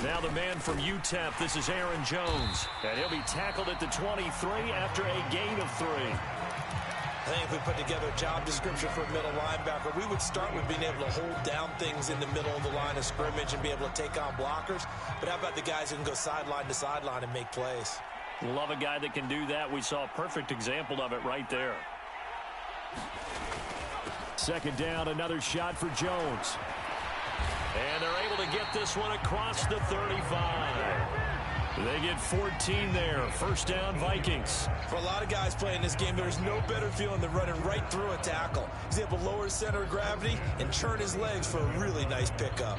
Now the man from UTEP, this is Aaron Jones. And he'll be tackled at the 23 after a gain of 3. I think if we put together a job description for a middle linebacker, we would start with being able to hold down things in the middle of the line of scrimmage and be able to take on blockers. But how about the guys who can go sideline to sideline and make plays? Love a guy that can do that. We saw a perfect example of it right there. Second down, another shot for Jones. And they're able to get this one across the 35. They get 14 there. First down, Vikings. For a lot of guys playing this game, there's no better feeling than running right through a tackle. He's able to lower his center of gravity and churn his legs for a really nice pickup.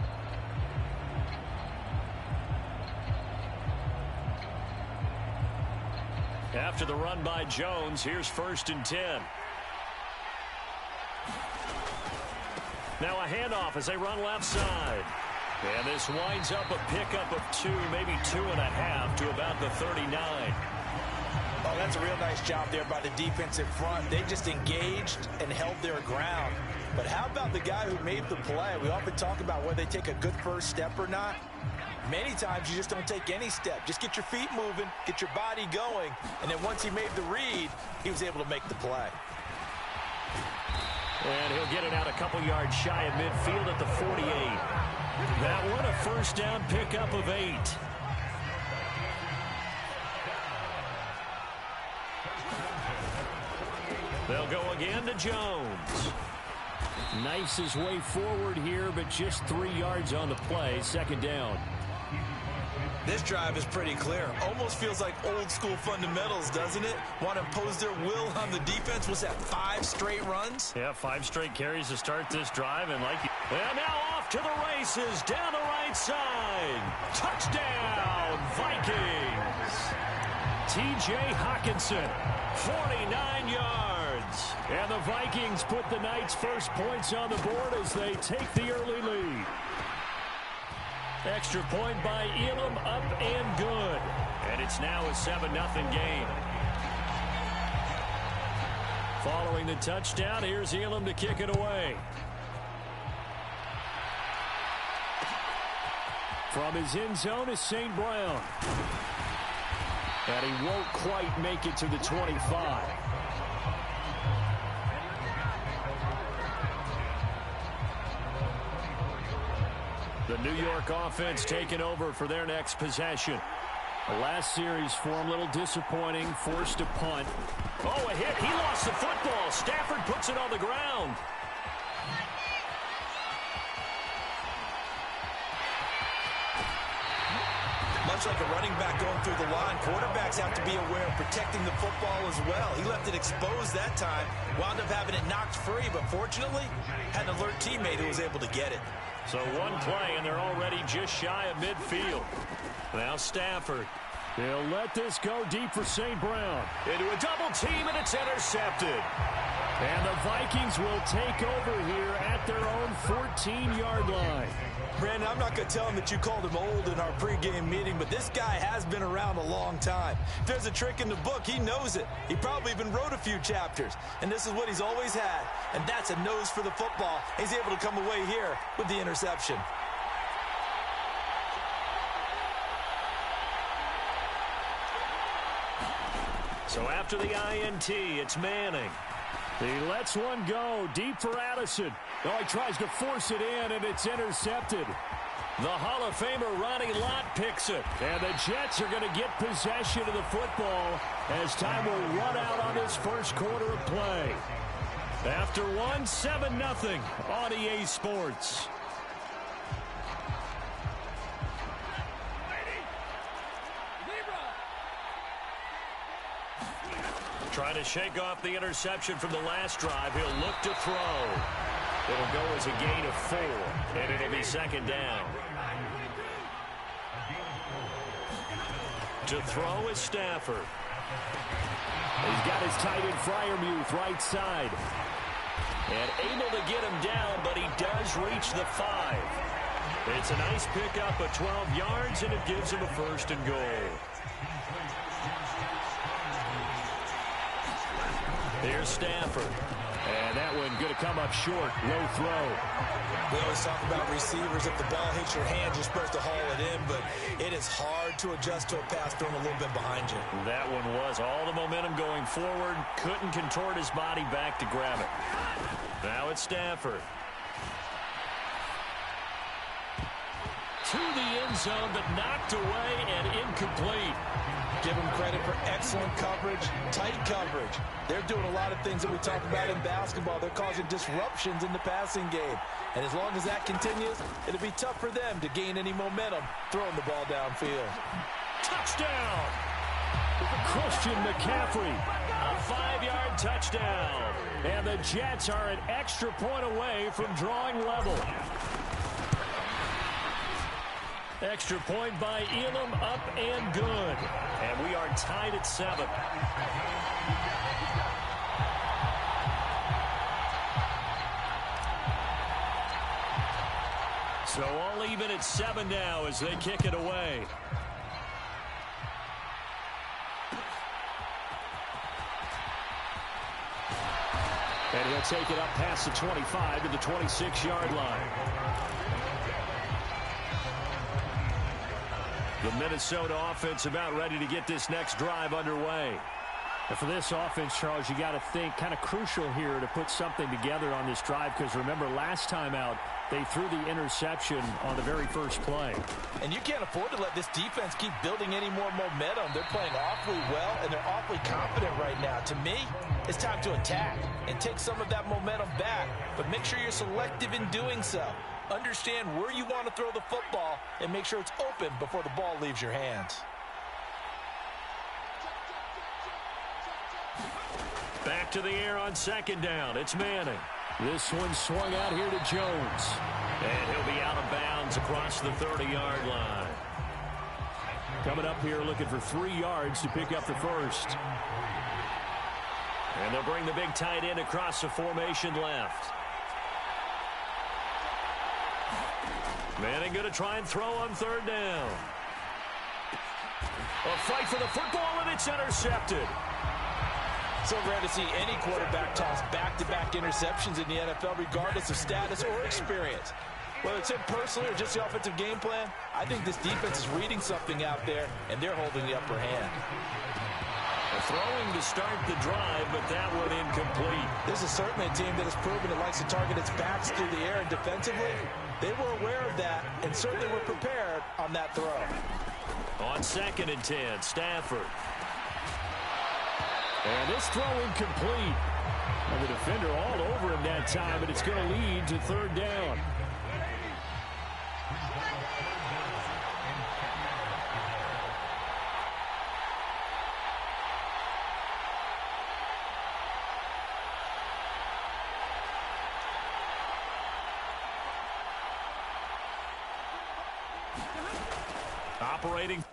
After the run by Jones, here's first and 10. Now a handoff as they run left side. And this winds up a pickup of 2, maybe 2.5 to about the 39. Oh, that's a real nice job there by the defensive front. They just engaged and held their ground. But how about the guy who made the play? We often talk about whether they take a good first step or not. Many times you just don't take any step. Just get your feet moving, get your body going, and then once he made the read, he was able to make the play. And he'll get it out a couple yards shy of midfield at the 48. That one a first down pickup of 8. They'll go again to Jones. Knifes his way forward here, but just 3 yards on the play. Second down. This drive is pretty clear. Almost feels like old school fundamentals, doesn't it? Want to impose their will on the defense. Was that 5 straight runs? Yeah, 5 straight carries to start this drive. And now off to the races down the right side. Touchdown, Vikings. T.J. Hawkinson, 49 yards. And the Vikings put the Knights' first points on the board as they take the early lead. Extra point by Elam, up and good. And it's now a 7-0 game. Following the touchdown, here's Elam to kick it away. From his end zone is St. Brown. And he won't quite make it to the 25. The New York offense taking over for their next possession. The last series for him, a little disappointing, forced to punt. Oh, a hit. He lost the football. Stafford puts it on the ground. Much like a running back going through the line, quarterbacks have to be aware of protecting the football as well. He left it exposed that time, wound up having it knocked free, but fortunately, had an alert teammate who was able to get it. So one play, and they're already just shy of midfield. Now Stafford. They'll let this go deep for St. Brown. Into a double team, and it's intercepted. And the Vikings will take over here at their own 14-yard line. Brandon, I'm not going to tell him that you called him old in our pregame meeting, but this guy has been around a long time. If there's a trick in the book, he knows it. He probably even wrote a few chapters, and this is what he's always had, and that's a nose for the football. He's able to come away here with the interception. So after the INT, it's Manning. He lets one go deep for Addison. Oh, he tries to force it in, and it's intercepted. The Hall of Famer Ronnie Lott picks it. And the Jets are going to get possession of the football as time will run out on this first quarter of play. After one, 7-0 on EA Sports. Trying to shake off the interception from the last drive. He'll look to throw. It'll go as a gain of 4, and it'll be second down. To throw is Stafford. He's got his tight end Freiermuth right side. And able to get him down, but he does reach the 5. It's a nice pickup of 12 yards, and it gives him a first and goal. Here's Stafford. And that one going to come up short. Low throw. We always talk about receivers. If the ball hits your hand, you're supposed to haul it in, but it is hard to adjust to a pass thrown a little bit behind you. That one was all the momentum going forward. Couldn't contort his body back to grab it. Now it's Stafford. To the end zone, but knocked away and incomplete. Give them credit for excellent coverage, tight coverage. They're doing a lot of things that we talk about in basketball. They're causing disruptions in the passing game. And as long as that continues, it'll be tough for them to gain any momentum throwing the ball downfield. Touchdown! Christian McCaffrey. A 5-yard touchdown. And the Jets are an extra point away from drawing level. Extra point by Elam, up and good. And we are tied at 7. So all even at 7 now as they kick it away. And he'll take it up past the 25 to the 26-yard line. The Minnesota offense about ready to get this next drive underway. And for this offense, Charles, you got to think kind of crucial here to put something together on this drive, because remember last time out they threw the interception on the very first play. And you can't afford to let this defense keep building any more momentum. They're playing awfully well, and they're awfully confident right now. To me, it's time to attack and take some of that momentum back, but make sure you're selective in doing so. Understand where you want to throw the football and make sure it's open before the ball leaves your hands. Back to the air on second down. It's Manning. This one swung out here to Jones. And he'll be out of bounds across the 30-yard line. Coming up here looking for 3 yards to pick up the first. And they'll bring the big tight end across the formation left. Manning going to try and throw on third down. A fight for the football, and it's intercepted. So rare to see any quarterback toss back-to-back interceptions in the NFL, regardless of status or experience. Whether it's him personally or just the offensive game plan, I think this defense is reading something out there, and they're holding the upper hand. Throwing to start the drive, but that one incomplete. This is certainly a team that has proven it likes to target its backs through the air and defensively. They were aware of that and certainly were prepared on that throw. On 2nd and 10, Stafford. And this throw incomplete. And the defender all over him that time, but it's going to lead to 3rd down. Operating.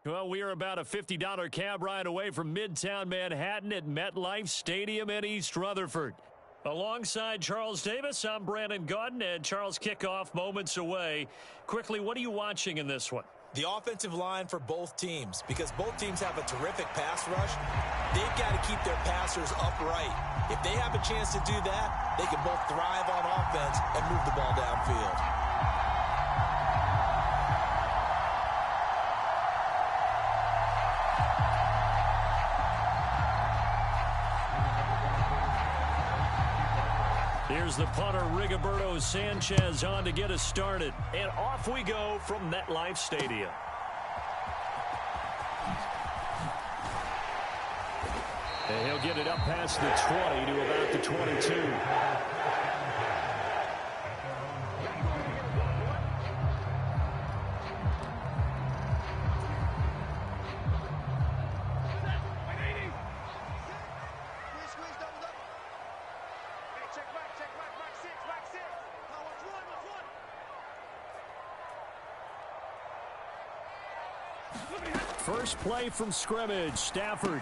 Well, we are about a $50 cab ride away from Midtown Manhattan at MetLife Stadium in East Rutherford. Alongside Charles Davis, I'm Brandon Gaudin, and Charles, kickoff moments away. Quickly, what are you watching in this one? The offensive line for both teams, because both teams have a terrific pass rush. They've got to keep their passers upright. If they have a chance to do that, they can both thrive on offense and move the ball downfield. Here's the punter, Rigoberto Sanchez, on to get us started. And off we go from MetLife Stadium. And he'll get it up past the 20 to about the 22. First play from scrimmage, Stafford.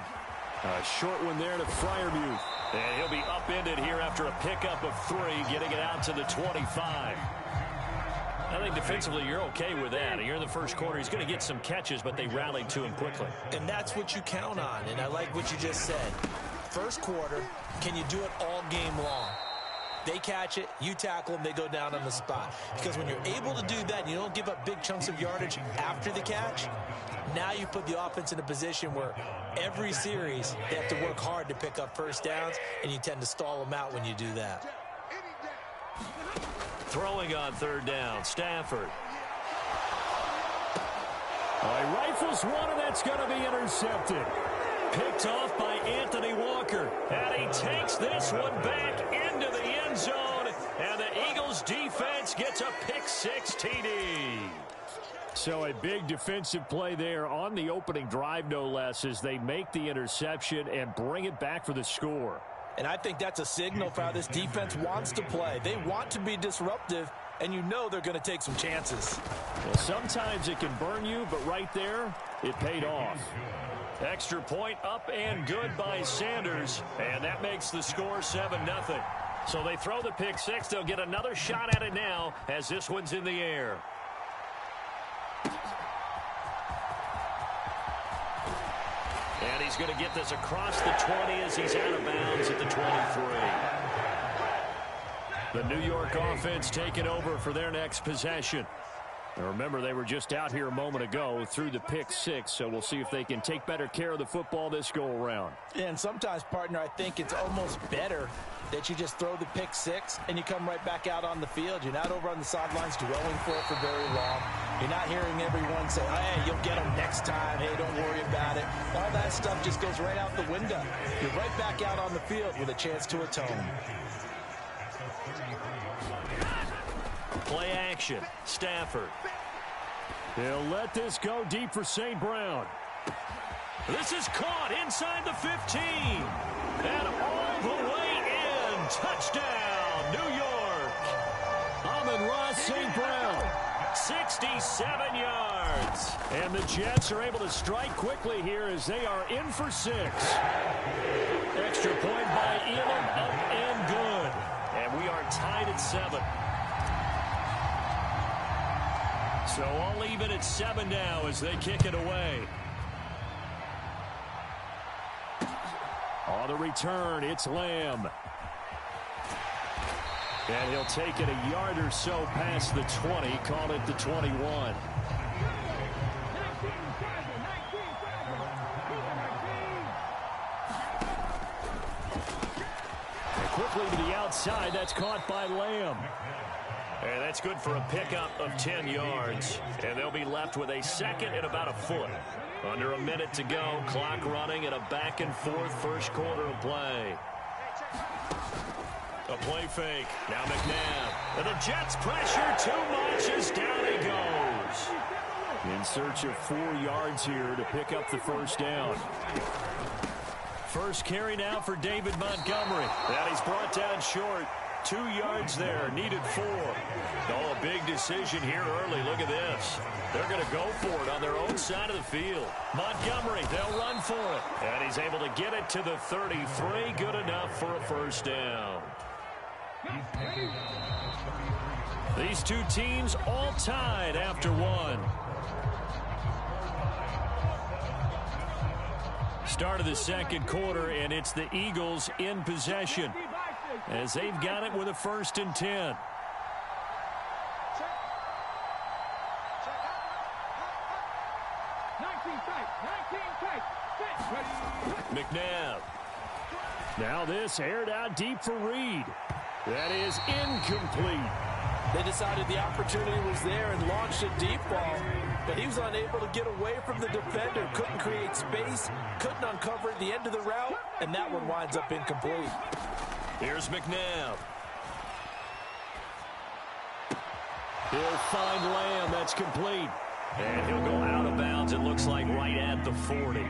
A short one there to Freiermuth. And he'll be upended here after a pickup of 3, getting it out to the 25. I think defensively you're okay with that. You're in the first quarter. He's going to get some catches, but they rallied to him quickly. And that's what you count on, and I like what you just said. First quarter, can you do it all game long? They catch it, you tackle them, they go down on the spot. Because when you're able to do that and you don't give up big chunks of yardage after the catch, now you put the offense in a position where every series they have to work hard to pick up first downs, and you tend to stall them out when you do that. Throwing on third down, Stafford. He rifles one, and that's going to be intercepted. Picked off by Anthony Walker. And he takes this one back into the end zone. And the Eagles defense gets a pick-6 TD. So a big defensive play there on the opening drive, no less, as they make the interception and bring it back for the score. And I think that's a signal for how this defense wants to play. They want to be disruptive, and you know they're going to take some chances. Well, sometimes it can burn you, but right there, it paid off. Extra point up and good by Sanders, and that makes the score 7-0. So they throw the pick-6. They'll get another shot at it now as this one's in the air. And he's going to get this across the 20 as he's out of bounds at the 23. The New York offense taking over for their next possession. Now remember, they were just out here a moment ago through the pick-6, so we'll see if they can take better care of the football this go-around. And sometimes, partner, I think it's almost better that you just throw the pick-6 and you come right back out on the field. You're not over on the sidelines dwelling for it for very long. You're not hearing everyone say, hey, you'll get them next time. Hey, don't worry about it. All that stuff just goes right out the window. You're right back out on the field with a chance to atone. Play action. Stafford. He'll let this go deep for St. Brown. This is caught inside the 15. And all the way in. Touchdown, New York. Amon-Ra St. Brown. 67 yards. And the Jets are able to strike quickly here as they are in for 6. Extra point by Elam, up and good. And we are tied at 7. So all even at 7 now as they kick it away. On the return, it's Lamb. And he'll take it a yard or so past the 20, call it the 21. And quickly to the outside, that's caught by Lamb. And that's good for a pickup of 10 yards. And they'll be left with a second and about a foot. Under a minute to go. Clock running at a back-and-forth first quarter of play. A play fake. Now McNabb. And the Jets pressure too much as down he goes. In search of 4 yards here to pick up the first down. First carry now for David Montgomery. And he's brought down short. 2 yards there. Needed 4. Oh, a big decision here early. Look at this. They're going to go for it on their own side of the field. Montgomery, they'll run for it. And he's able to get it to the 33. Good enough for a first down. These two teams all tied after one. Start of the second quarter, and it's the Eagles in possession as they've got it with a 1st and 10. McNabb. Now this aired out deep for Reed. That is incomplete. They decided the opportunity was there and launched a deep ball, but he was unable to get away from the defender, couldn't create space, couldn't uncover the end of the route, and that one winds up incomplete. Here's McNabb. He'll find Lamb. That's complete. And he'll go out of bounds, it looks like, right at the 40.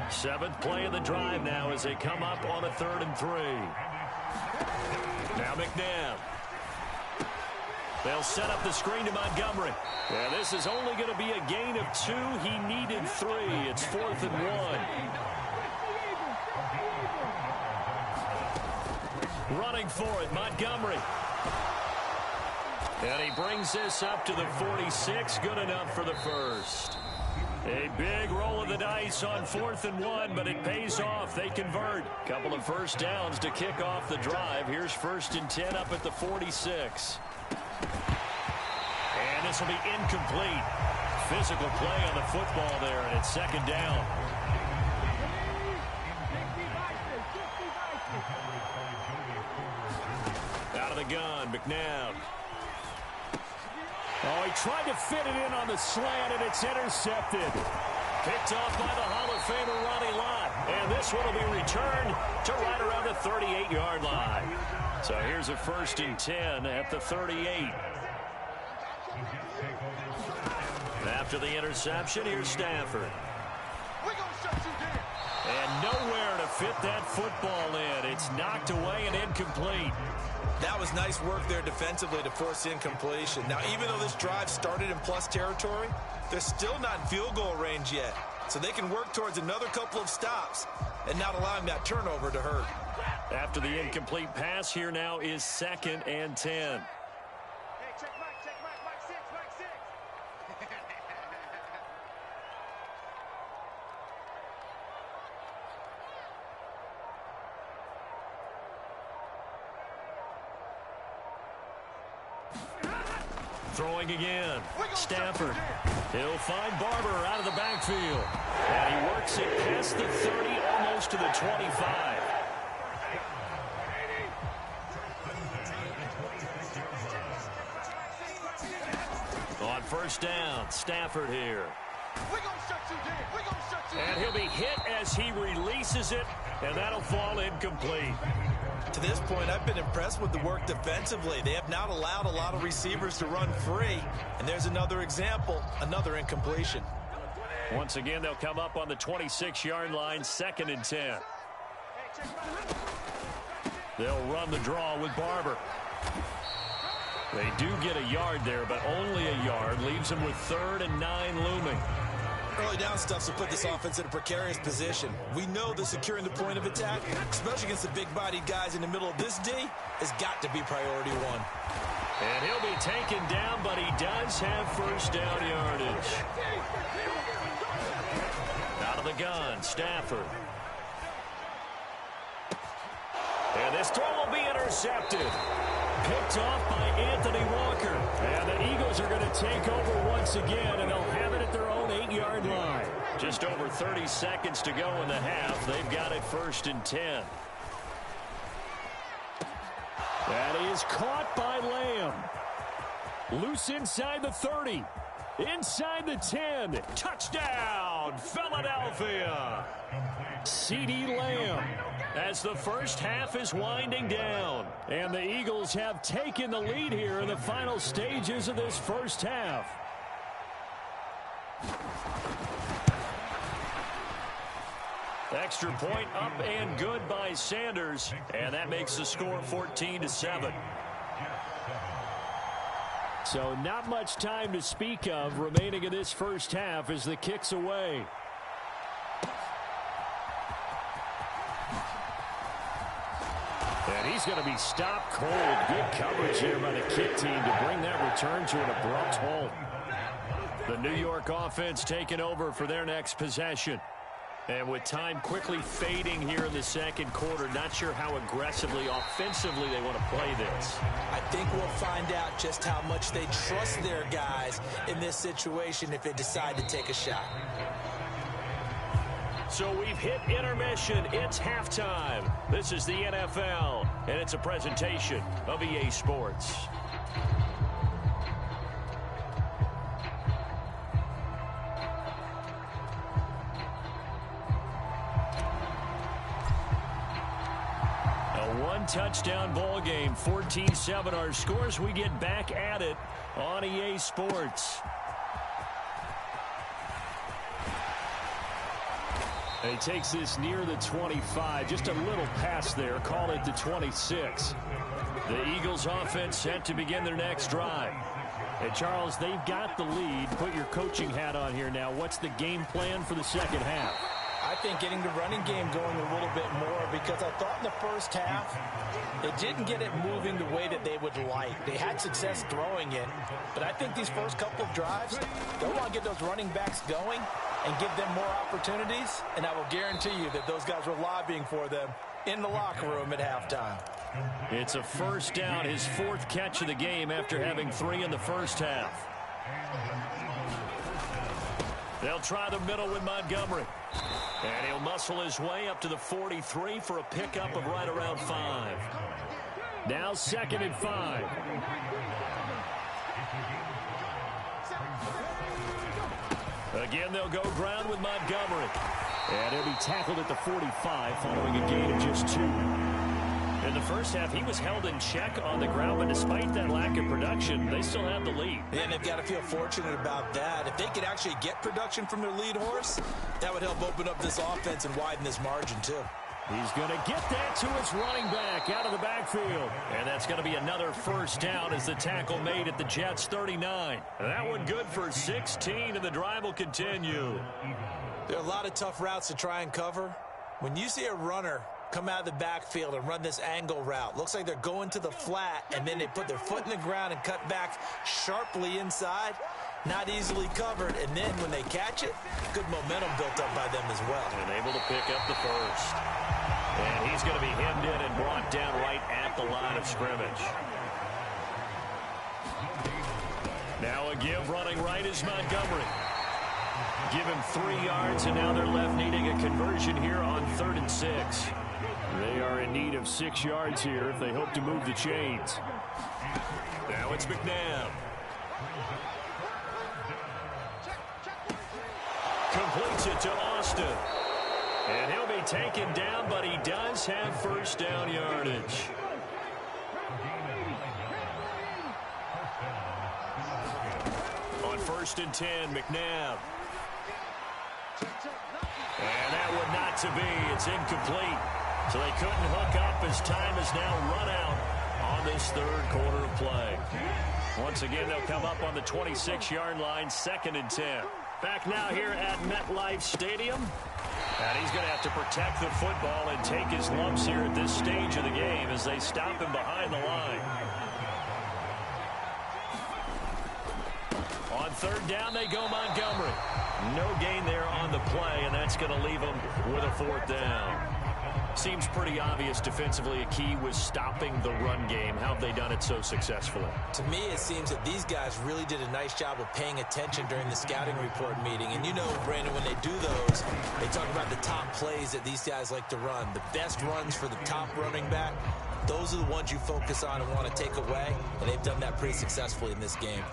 7th play of the drive now as they come up on a 3rd and 3. Now McNabb. They'll set up the screen to Montgomery. And this is only going to be a gain of 2. He needed 3. It's 4th and 1. Running for it, Montgomery. And he brings this up to the 46. Good enough for the first. A big roll of the dice on 4th and 1, but it pays off. They convert. Couple of first downs to kick off the drive. Here's 1st and 10 up at the 46. And this will be incomplete. Physical play on the football there, and it's 2nd down. Out of the gun, McNabb. Oh, he tried to fit it in on the slant, and it's intercepted. Picked off by the Hall of Famer Ronnie Lott. And this one will be returned to right around the 38-yard line. So here's a 1st and 10 at the 38. After the interception, here's Stafford. And nowhere to fit that football in. It's knocked away and incomplete. That was nice work there defensively to force incompletion. Now, even though this drive started in plus territory, they're still not in field goal range yet. So they can work towards another couple of stops and not allowing that turnover to hurt. After the incomplete pass, here now is 2nd and 10. Throwing again. Stafford. He'll find Barber out of the backfield. And he works it past the 30, almost to the 25. On 1st down, Stafford here. And he'll be hit as he releases it, and that'll fall incomplete. To this point, I've been impressed with the work defensively. They have not allowed a lot of receivers to run free. And there's another example, another incompletion. Once again, they'll come up on the 26-yard line, 2nd and 10. They'll run the draw with Barber. They do get a yard there, but only a yard. Leaves them with 3rd and 9 looming. Early down stuff will put this offense in a precarious position. We know that securing the point of attack, especially against the big-bodied guys in the middle of this D, has got to be priority 1. And he'll be taken down, but he does have 1st down yardage. Out of the gun, Stafford. And this throw will be intercepted. Picked off by Anthony Walker. And the Eagles are going to take over once again, and they'll have it at their own 8-yard line. Just over 30 seconds to go in the half. They've got it 1st and 10. That is caught by Lamb. Loose inside the 30. Inside the 10. Touchdown, Philadelphia. CeeDee Lamb. As the first half is winding down. And the Eagles have taken the lead here in the final stages of this first half. Extra point up and good by Sanders. And that makes the score 14-7. So not much time to speak of remaining in this first half as the kick's away. And he's going to be stopped cold. Good coverage here by the kick team to bring that return to an abrupt halt. The New York offense taking over for their next possession. And with time quickly fading here in the second quarter, not sure how aggressively, offensively they want to play this. I think we'll find out just how much they trust their guys in this situation if they decide to take a shot. So we've hit intermission. It's halftime. This is the NFL, and it's a presentation of EA Sports. Touchdown ball game, 14-7 our scores. We get back at it on EA Sports. And he takes this near the 25, just a little pass there, call it the 26. The Eagles offense set to begin their next drive. And Charles, they've got the lead. Put your coaching hat on here now. What's the game plan for the second half? I think getting the running game going a little bit more, because I thought in the first half they didn't get it moving the way that they would like. They had success throwing it, but I think these first couple of drives, they'll want to get those running backs going and give them more opportunities, and I will guarantee you that those guys were lobbying for them in the locker room at halftime. It's a first down, his fourth catch of the game after having 3 in the first half. They'll try the middle with Montgomery. And he'll muscle his way up to the 43 for a pickup of right around 5. Now 2nd and 5. Again, they'll go ground with Montgomery. And he'll be tackled at the 45 following a gain of just 2. In the first half, he was held in check on the ground, but despite that lack of production, they still have the lead. And they've got to feel fortunate about that. If they could actually get production from their lead horse, that would help open up this offense and widen this margin, too. He's going to get that to his running back out of the backfield. And that's going to be another first down as the tackle made at the Jets' 39. That one good for 16, and the drive will continue. There are a lot of tough routes to try and cover. When you see a runner come out of the backfield and run this angle route, looks like they're going to the flat, and then they put their foot in the ground and cut back sharply inside. Not easily covered, and then when they catch it, good momentum built up by them as well. And able to pick up the first. And he's going to be hemmed in and brought down right at the line of scrimmage. Now a give running right is Montgomery. Give him 3 yards, and now they're left needing a conversion here on 3rd and 6. They are in need of 6 yards here if they hope to move the chains. Now it's McNabb. Completes it to Austin. And he'll be taken down, but he does have first down yardage. On 1st and 10, McNabb. And that would not to be. It's incomplete. So they couldn't hook up as time has now run out on this 3rd quarter of play. Once again, they'll come up on the 26-yard line, 2nd and 10. Back now here at MetLife Stadium. And he's going to have to protect the football and take his lumps here at this stage of the game as they stop him behind the line. On 3rd down, they go Montgomery. No gain there on the play, and that's going to leave him with a 4th down. Seems pretty obvious defensively a key was stopping the run game. How have they done it so successfully? To me, it seems that these guys really did a nice job of paying attention during the scouting report meeting. And you know, Brandon, when they do those, they talk about the top plays that these guys like to run. The best runs for the top running back, those are the ones you focus on and want to take away. And they've done that pretty successfully in this game.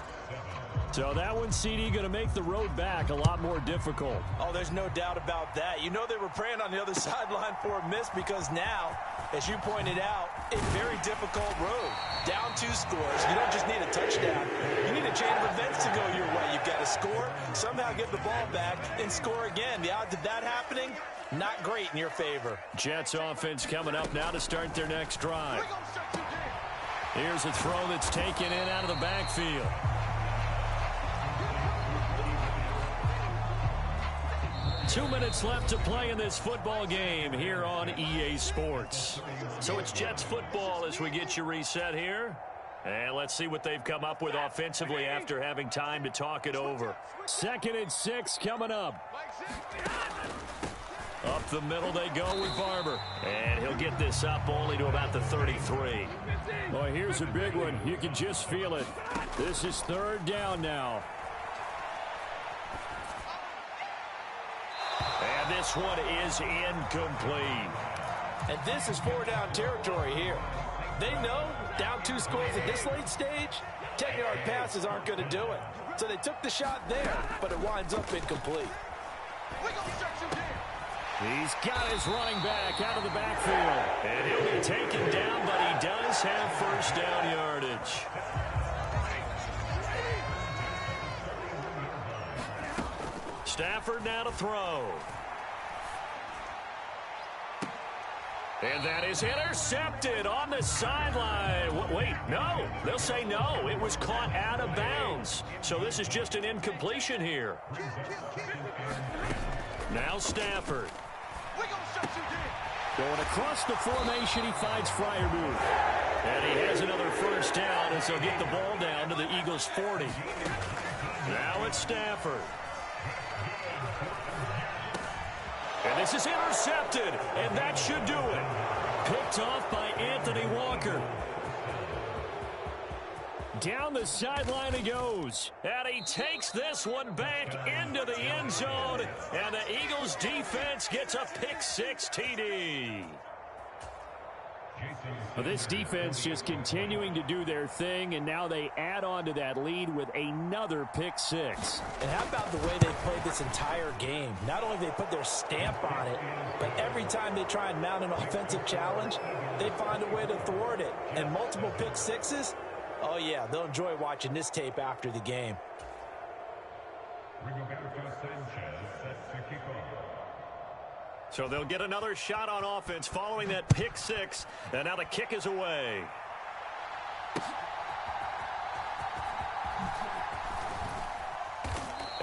So that one, CD, going to make the road back a lot more difficult. Oh, there's no doubt about that. You know they were praying on the other sideline for a miss because now, as you pointed out, a very difficult road. Down 2 scores. You don't just need a touchdown. You need a chain of events to go your way. You've got to score, somehow get the ball back, and score again. The odds of that happening, not great in your favor. Jets offense coming up now to start their next drive. Here's a throw that's taken in out of the backfield. Two minutes left to play in this football game here on EA Sports. So it's Jets football as we get you reset here. And let's see what they've come up with offensively after having time to talk it over. 2nd and 6 coming up. Up the middle they go with Barber. And he'll get this up only to about the 33. Boy, here's a big one. You can just feel it. This is 3rd down now. And this one is incomplete. And this is 4-down territory here. They know down 2 scores at this late stage, 10-yard passes aren't going to do it. So they took the shot there, but it winds up incomplete. He's got his running back out of the backfield. And he'll be taken down, but he does have 1st down yardage. Stafford now to throw. And that is intercepted on the sideline. Wait, no. They'll say no. It was caught out of bounds. So this is just an incompletion here. Now Stafford. Going across the formation, he finds Freiermuth. And he has another 1st down as he'll get the ball down to the Eagles' 40. Now it's Stafford. And this is intercepted, and that should do it. Picked off by Anthony Walker. Down the sideline he goes. And he takes this one back into the end zone. And the Eagles defense gets a pick-6 TD. Well, this defense just continuing to do their thing, and now they add on to that lead with another pick-6. And how about the way they played this entire game? Not only they put their stamp on it, but every time they try and mount an offensive challenge, they find a way to thwart it. And multiple pick-6s, oh yeah, they'll enjoy watching this tape after the game. So they'll get another shot on offense following that pick-6, and now the kick is away.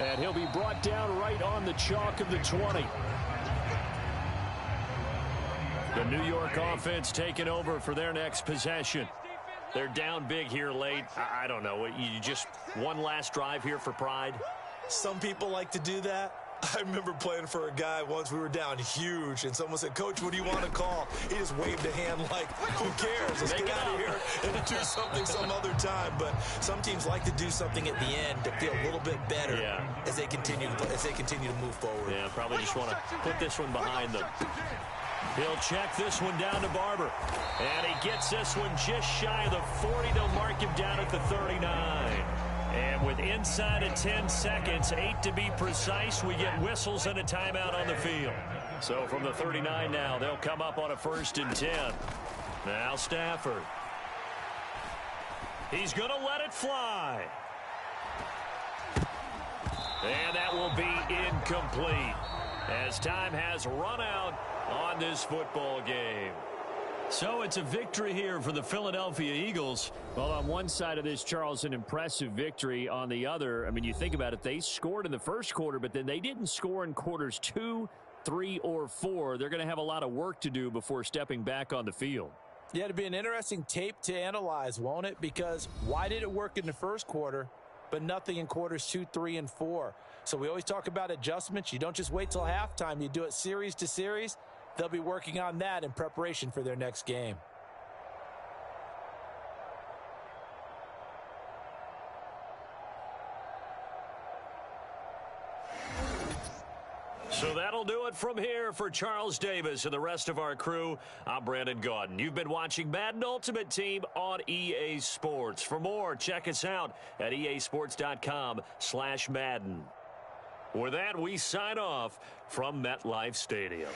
And he'll be brought down right on the chalk of the 20. The New York offense taking over for their next possession. They're down big here late. I don't know. You just one last drive here for pride? Some people like to do that. I remember playing for a guy once. We were down huge, and someone said, "Coach, what do you want to call?" He just waved a hand like, who cares? Let's get out of here and do something some other time. But some teams like to do something at the end to feel a little bit better as they continue to move forward. Yeah, probably just want to put this one behind them. He'll check this one down to Barber. And he gets this one just shy of the 40. They'll mark him down at the 39. And with inside of 10 seconds, 8 to be precise, we get whistles and a timeout on the field. So from the 39 now, they'll come up on a 1st and 10. Now Stafford. He's going to let it fly. And that will be incomplete as time has run out on this football game. So it's a victory here for the Philadelphia Eagles. Well, on one side of this, Charles, an impressive victory. On the other, I mean, you think about it, they scored in the first quarter, but then they didn't score in quarters 2, 3, or 4. They're going to have a lot of work to do before stepping back on the field. Yeah, it'll be an interesting tape to analyze, won't it? Because why did it work in the first quarter, but nothing in quarters 2, 3, and 4? So we always talk about adjustments. You don't just wait till halftime. You do it series to series. They'll be working on that in preparation for their next game. So that'll do it from here for Charles Davis and the rest of our crew. I'm Brandon Gaudin. You've been watching Madden Ultimate Team on EA Sports. For more, check us out at easports.com/Madden. With that, we sign off from MetLife Stadium.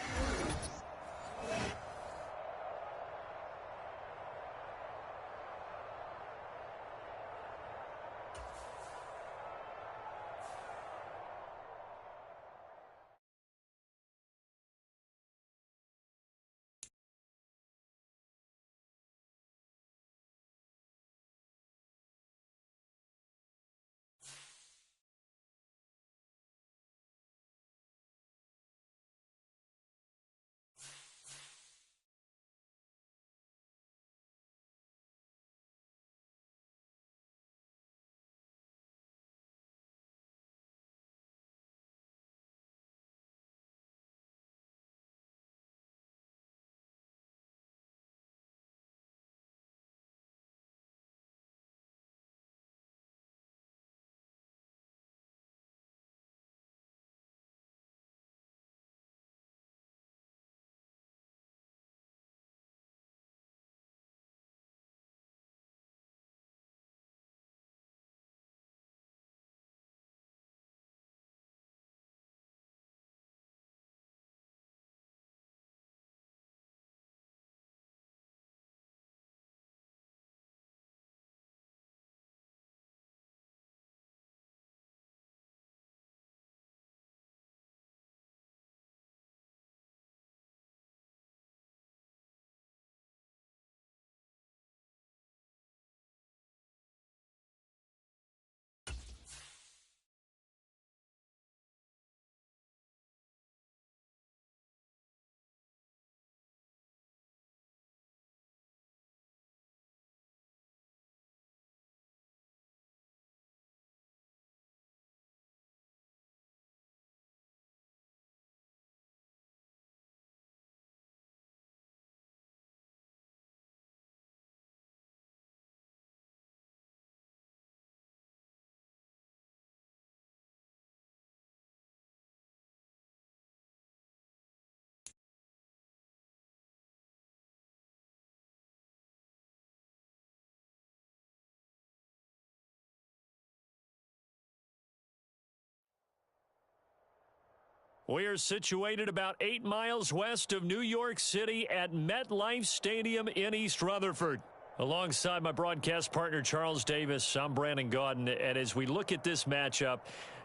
We are situated about 8 miles west of New York City at MetLife Stadium in East Rutherford. Alongside my broadcast partner, Charles Davis, I'm Brandon Gaudin. And as we look at this matchup,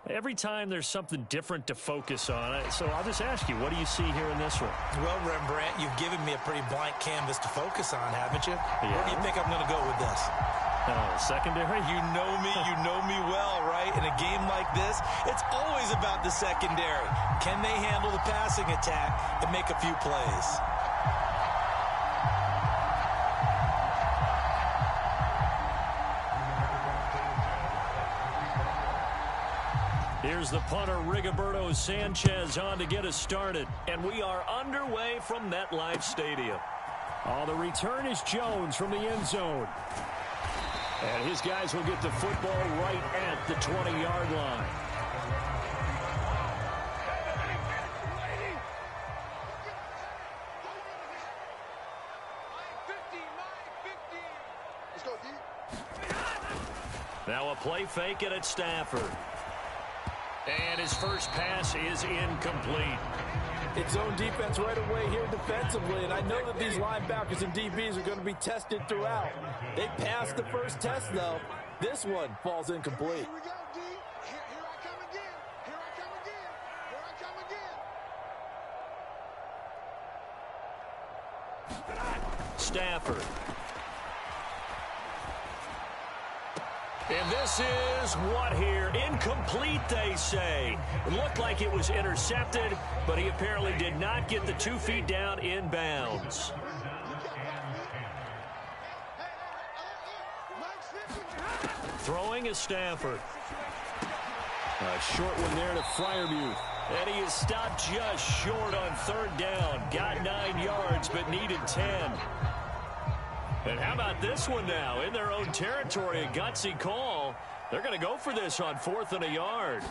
every time there's something different to focus on. So I'll just ask you, what do you see here in this one? Well, Rembrandt, you've given me a pretty blank canvas to focus on, haven't you? Yeah. Where do you think I'm going to go with this? Secondary? You know me well, right? In a game like this, it's always about the secondary. Can they handle the passing attack and make a few plays? Here's the punter, Rigoberto Sanchez, on to get us started. And we are underway from MetLife Stadium. The return is Jones from the end zone. And his guys will get the football right at the 20-yard line. Now a play fake it at Stafford. And his first pass is incomplete. It's zone defense right away here defensively, and I know that these linebackers and DBs are going to be tested throughout. They passed the first test, though. This one falls incomplete. Here we go, D. Here I come again. Here I come again. Here I come again. Stafford. And this is what here? Incomplete, they say. It looked like it was intercepted, but he apparently did not get the 2 feet down in bounds. Throwing is Stafford. A short one there to Freiermuth. And he is stopped just short on third down. Got 9 yards, but needed 10. And how about this one now? In their own territory, a gutsy call. They're going to go for this on 4th and a yard.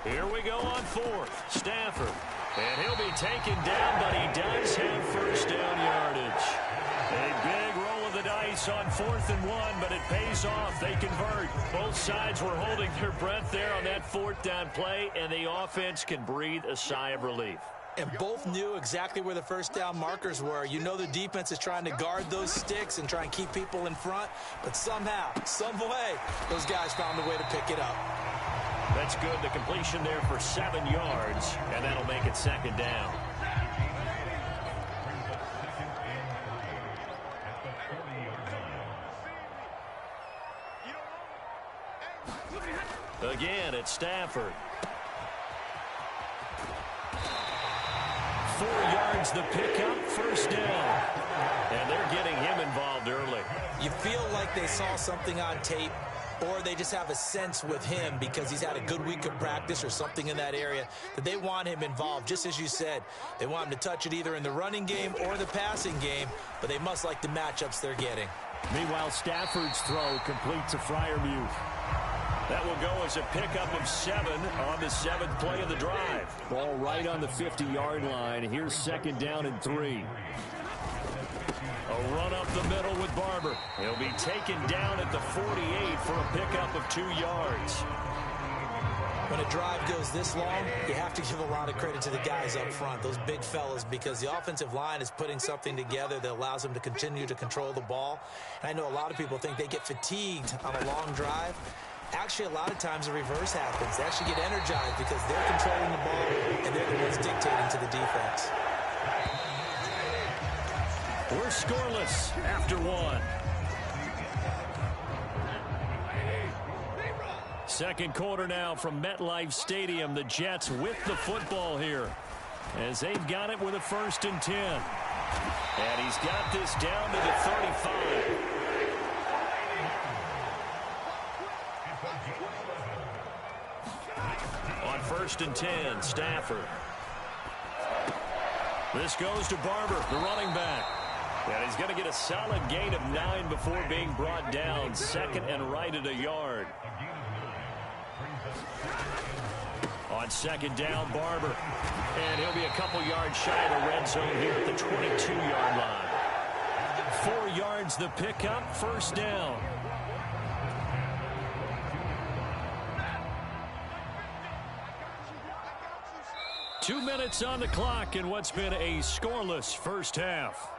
Here we go on 4th. Stafford. And he'll be taken down, but he does have first down yardage. A big roll of the dice on 4th and 1, but it pays off. They convert. Both sides were holding their breath there on that 4th down play, and the offense can breathe a sigh of relief. And both knew exactly where the first down markers were. You know the defense is trying to guard those sticks and try and keep people in front. But somehow, some way, those guys found a way to pick it up. That's good. The completion there for 7 yards, and that'll make it 2nd down. Again, it's Stafford. 4 yards the pickup, first down. And they're getting him involved early. You feel like they saw something on tape, or they just have a sense with him because he's had a good week of practice or something in that area that they want him involved. Just as you said, they want him to touch it either in the running game or the passing game, but they must like the matchups they're getting. Meanwhile, Stafford's throw complete to Freiermuth. That will go as a pickup of 7 on the 7th play of the drive. Ball right on the 50-yard line. Here's 2nd down and 3. A run up the middle with Barber. He'll be taken down at the 48 for a pickup of 2 yards. When a drive goes this long, you have to give a lot of credit to the guys up front, those big fellas, because the offensive line is putting something together that allows them to continue to control the ball. And I know a lot of people think they get fatigued on a long drive. Actually, a lot of times the reverse happens. They actually get energized because they're controlling the ball and they're the ones dictating to the defense. We're scoreless after 1. Second quarter now from MetLife Stadium. The Jets with the football here as they've got it with a 1st and 10. And he's got this down to the 35. On 1st and 10, Stafford. This goes to Barber, the running back. And he's going to get a solid gain of 9 before being brought down. 2nd and right at a yard. On 2nd down, Barber. And he'll be a couple yards shy of the red zone here at the 22-yard line. 4 yards the pickup, 1st down. 2 minutes on the clock in what's been a scoreless first half.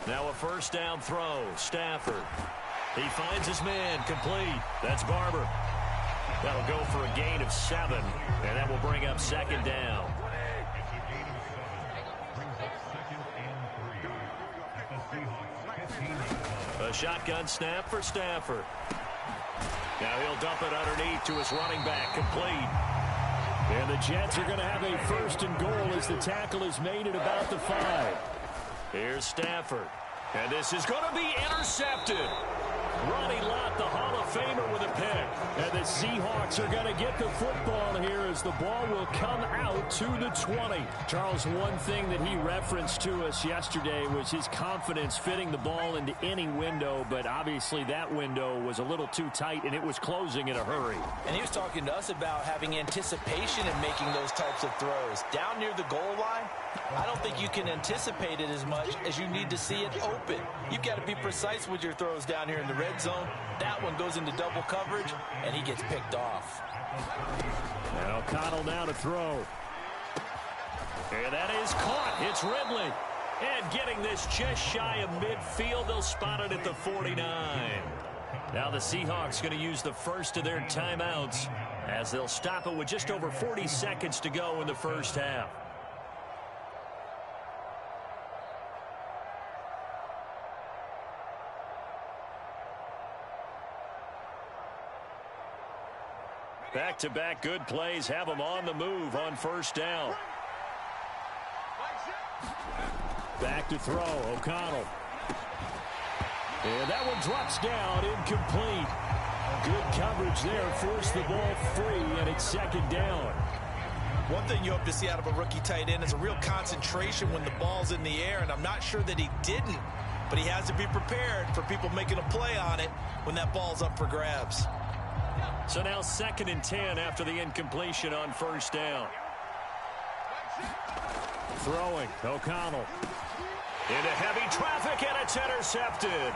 Now a first down throw. Stafford. He finds his man. Complete. That's Barber. That'll go for a gain of 7, and that will bring up second down. A shotgun snap for Stafford. Now he'll dump it underneath to his running back. Complete. And the Jets are going to have a first and goal as the tackle is made at about the 5. Here's Stafford. And this is going to be intercepted. Ronnie Lott, the Hall of Famer, with a pick. And the Seahawks are going to get the football here as the ball will come out to the 20. Charles, one thing that he referenced to us yesterday was his confidence fitting the ball into any window, but obviously that window was a little too tight, and it was closing in a hurry. And he was talking to us about having anticipation in making those types of throws. Down near the goal line, I don't think you can anticipate it as much as you need to see it open. You've got to be precise with your throws down here in the red zone. That one goes into double coverage, and he gets picked off. And O'Connell now to throw. And that is caught. It's Ridley. And getting this just shy of midfield, they'll spot it at the 49. Now the Seahawks going to use the first of their timeouts as they'll stop it with just over 40 seconds to go in the first half. Back-to-back good plays have them on the move on first down. Back to throw, O'Connell. And that one drops down, incomplete. Good coverage there, forced the ball free, and it's second down. One thing you hope to see out of a rookie tight end is a real concentration when the ball's in the air, and I'm not sure that he didn't, but he has to be prepared for people making a play on it when that ball's up for grabs. So now 2nd and 10 after the incompletion on first down. Throwing, O'Connell. Into heavy traffic, and it's intercepted.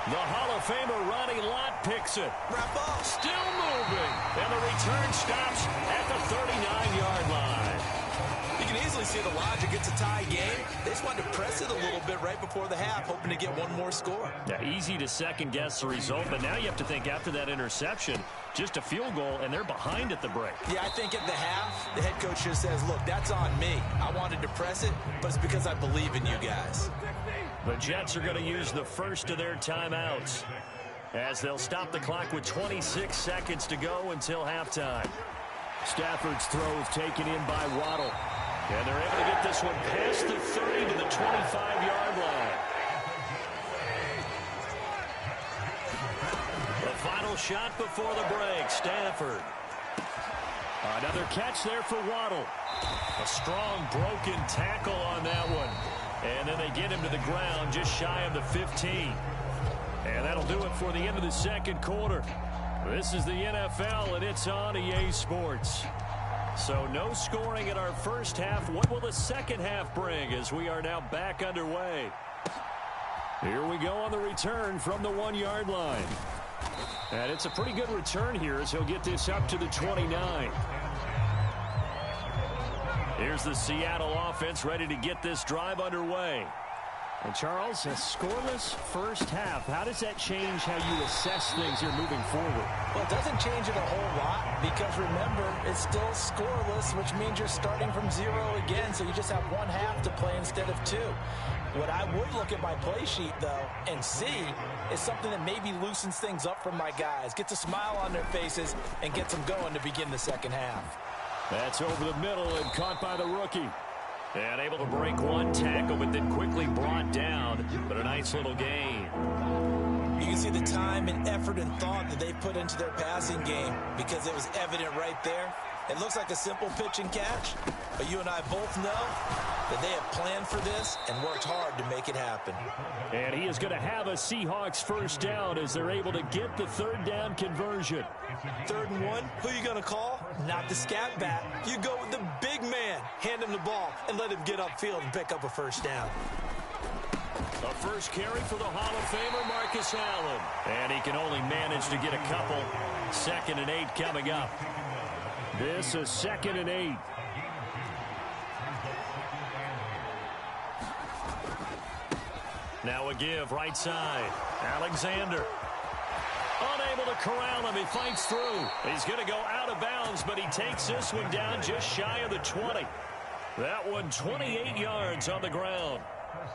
The Hall of Famer Ronnie Lott picks it. Still moving. And the return stops at the 39-yard line. You can easily see the logic. It's a tie game. They just wanted to press it a little bit right before the half, hoping to get one more score. Yeah, easy to second-guess the result, but now you have to think after that interception, just a field goal, and they're behind at the break. Yeah, I think at the half, the head coach just says, look, that's on me. I wanted to press it, but it's because I believe in you guys. The Jets are going to use the first of their timeouts as they'll stop the clock with 26 seconds to go until halftime. Stafford's throw is taken in by Waddle. And they're able to get this one past the 30 to the 25-yard line. The final shot before the break, Stafford. Another catch there for Waddle. A strong broken tackle on that one. And then they get him to the ground just shy of the 15. And that'll do it for the end of the second quarter. This is the NFL, and it's on EA Sports. So no scoring in our first half. What will the second half bring as we are now back underway? Here we go on the return from the 1-yard line. And it's a pretty good return here as he'll get this up to the 29. Here's the Seattle offense ready to get this drive underway. And Charles, a scoreless first half. How does that change how you assess things here moving forward? Well, it doesn't change it a whole lot because, remember, it's still scoreless, which means you're starting from 0 again, so you just have one half to play instead of 2. What I would look at my play sheet, though, and see is something that maybe loosens things up for my guys, gets a smile on their faces, and gets them going to begin the second half. That's over the middle and caught by the rookie. And able to break one tackle, but then quickly brought down. But a nice little gain. You can see the time and effort and thought that they put into their passing game because it was evident right there. It looks like a simple pitch and catch, but you and I both know that they have planned for this and worked hard to make it happen. And he is going to have a Seahawks first down as they're able to get the third down conversion. 3rd and 1, who are you going to call? Not the scat back. You go with the big man. Hand him the ball and let him get upfield and pick up a first down. A first carry for the Hall of Famer Marcus Allen. And he can only manage to get a couple. 2nd and 8 coming up. This is 2nd and 8. Now a give right side. Alexander. Unable to corral him. He fights through. He's going to go out of bounds, but he takes this one down just shy of the 20. That one 28 yards on the ground.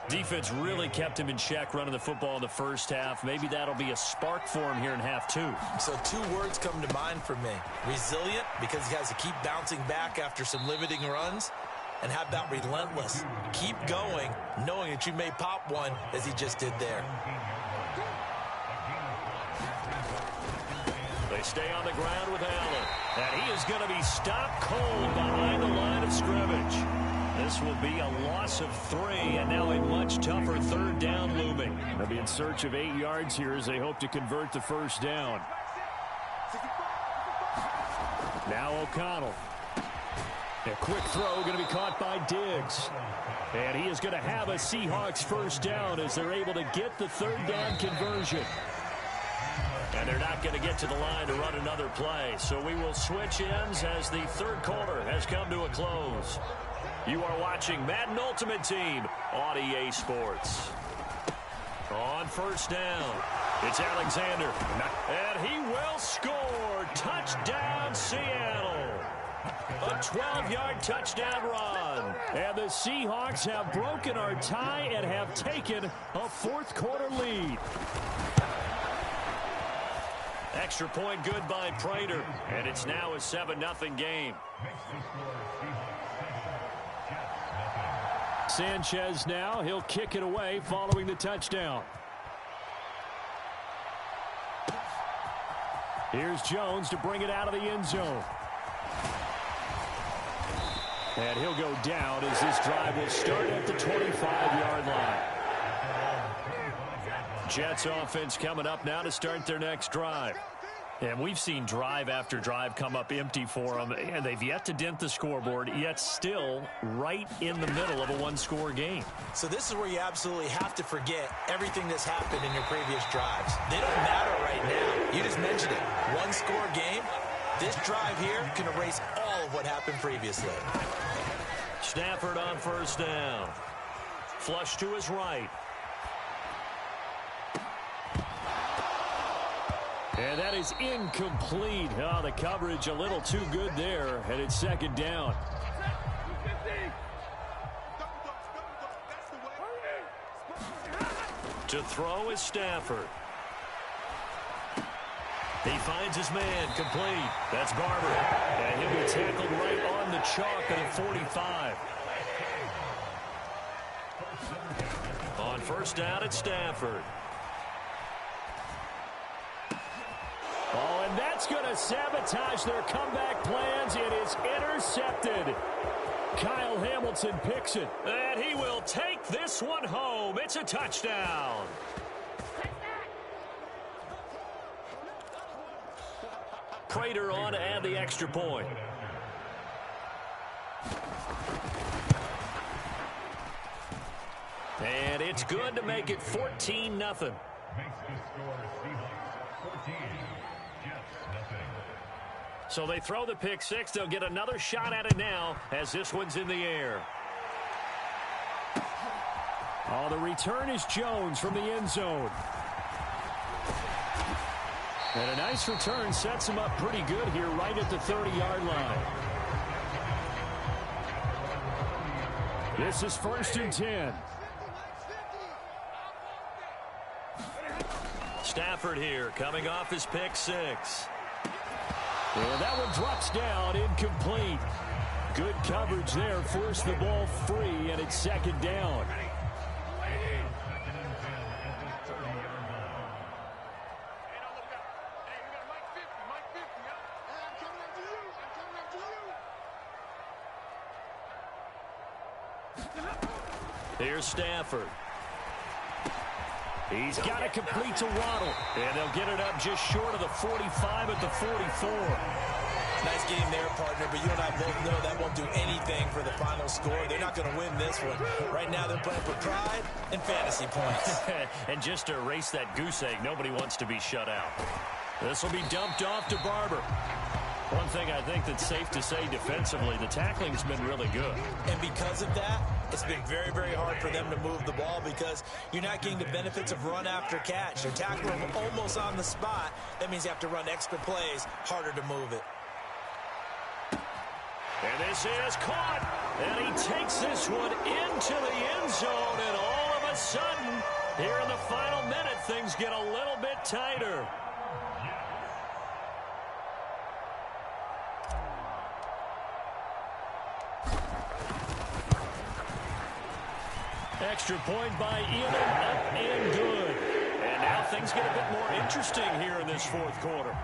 Defense really kept him in check running the football in the first half. Maybe that'll be a spark for him here in half 2. So 2 words come to mind for me. Resilient, because he has to keep bouncing back after some limiting runs. And how about relentless? Keep going, knowing that you may pop one as he just did there. They stay on the ground with Allen. And he is going to be stopped cold behind the line of scrimmage. This will be a loss of 3, and now a much tougher 3rd down looming. They'll be in search of 8 yards here as they hope to convert the first down. Now O'Connell. A quick throw going to be caught by Diggs. And he is going to have a Seahawks first down as they're able to get the 3rd down conversion. And they're not going to get to the line to run another play. So we will switch ends as the 3rd quarter has come to a close. You are watching Madden Ultimate Team on EA Sports. On first down, it's Alexander. And he will score. Touchdown, Seattle. A 12-yard touchdown run. And the Seahawks have broken our tie and have taken a 4th quarter lead. Extra point good by Prater. And it's now a 7-0 game. Sanchez now. He'll kick it away following the touchdown. Here's Jones to bring it out of the end zone. And he'll go down as this drive will start at the 25-yard line. Jets offense coming up now to start their next drive. And we've seen drive after drive come up empty for them, and they've yet to dent the scoreboard, yet still right in the middle of a 1-score game. So this is where you absolutely have to forget everything that's happened in your previous drives. They don't matter right now. You just mentioned it. 1-score game. This drive here can erase all of what happened previously. Stafford on first down. Flush to his right. And that is incomplete. Oh, the coverage a little too good there, and it's 2nd down. To throw is Stafford. He finds his man, complete. That's Barber. And he'll be tackled right on the chalk at 45. On first down, it's Stafford. Oh, and that's going to sabotage their comeback plans. It is intercepted. Kyle Hamilton picks it. And he will take this one home. It's a touchdown. Prater on to add the extra point. And it's good to make it 14-0. So they throw the pick six. They'll get another shot at it now as this one's in the air. Oh, the return is Jones from the end zone. And a nice return sets him up pretty good here right at the 30-yard line. This is 1st and 10. Stafford here coming off his pick six. And that one drops down, incomplete. Good coverage there, forced the ball free, and it's 2nd down. Here's Stafford. He's got to complete to Waddle. And they'll get it up just short of the 45 at the 44. Nice game there, partner, but you and I both know that won't do anything for the final score. They're not going to win this one. Right now they're playing for pride and fantasy points. And just to erase that goose egg, nobody wants to be shut out. This will be dumped off to Barber. One thing I think that's safe to say defensively, the tackling's been really good. And because of that, it's been very, very hard for them to move the ball because you're not getting the benefits of run after catch. They're tackling them almost on the spot. That means you have to run extra plays, harder to move it. And this is caught. And he takes this one into the end zone. And all of a sudden, here in the final minute, things get a little bit tighter. Extra point by Elam, up and good. And now things get a bit more interesting here in this fourth quarter.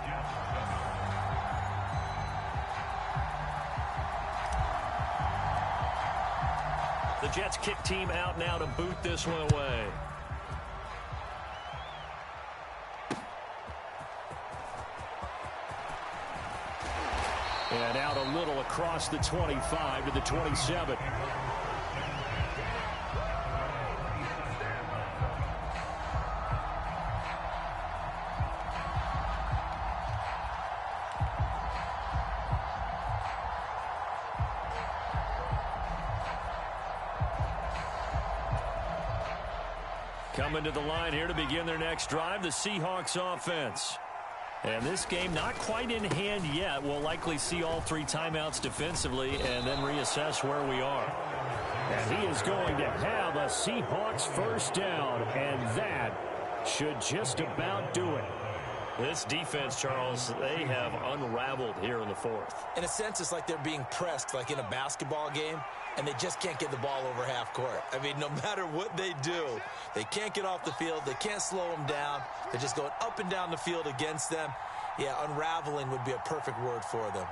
The Jets kick team out now to boot this one away. And out a little across the 25 to the 27. Coming to the line here to begin their next drive, the Seahawks offense. And this game not quite in hand yet. We'll likely see all three timeouts defensively and then reassess where we are. And he is going to have a Seahawks first down, and that should just about do it. This defense, Charles, they have unraveled here in the fourth. In a sense, it's like they're being pressed like in a basketball game, and they just can't get the ball over half court. I mean, no matter what they do, they can't get off the field. They can't slow them down. They're just going up and down the field against them. Yeah, unraveling would be a perfect word for them.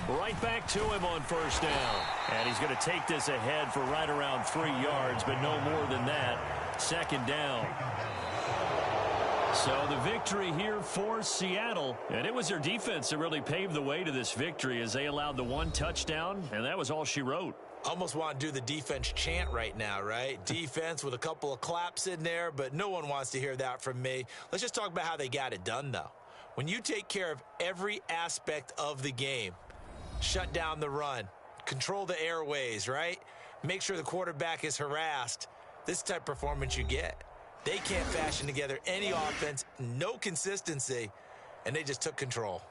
Right back to him on first down. And he's going to take this ahead for right around 3 yards, but no more than that. Second down. So the victory here for Seattle. And it was their defense that really paved the way to this victory as they allowed the one touchdown, and that was all she wrote. Almost want to do the defense chant right now, right? Defense with a couple of claps in there, but no one wants to hear that from me. Let's just talk about how they got it done, though. When you take care of every aspect of the game, shut down the run, control the airways, right? Make sure the quarterback is harassed. This type of performance you get. They can't fashion together any offense, no consistency, and they just took control.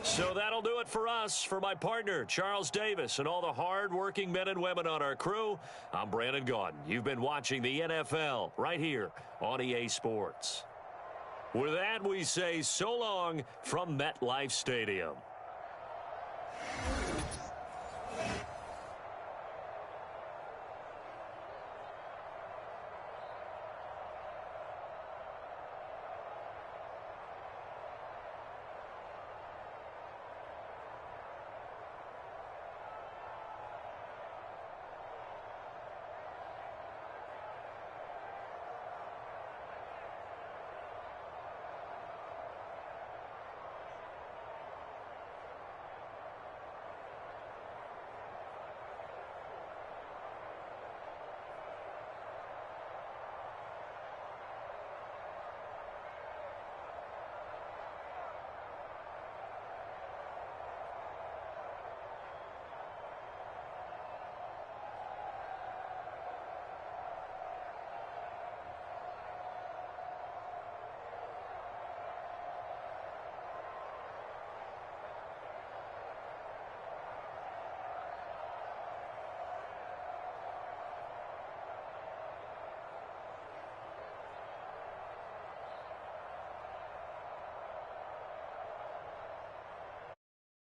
So that'll do it for us. For my partner, Charles Davis, and all the hard-working men and women on our crew, I'm Brandon Gaudin. You've been watching the NFL right here on EA Sports. With that, we say so long from MetLife Stadium.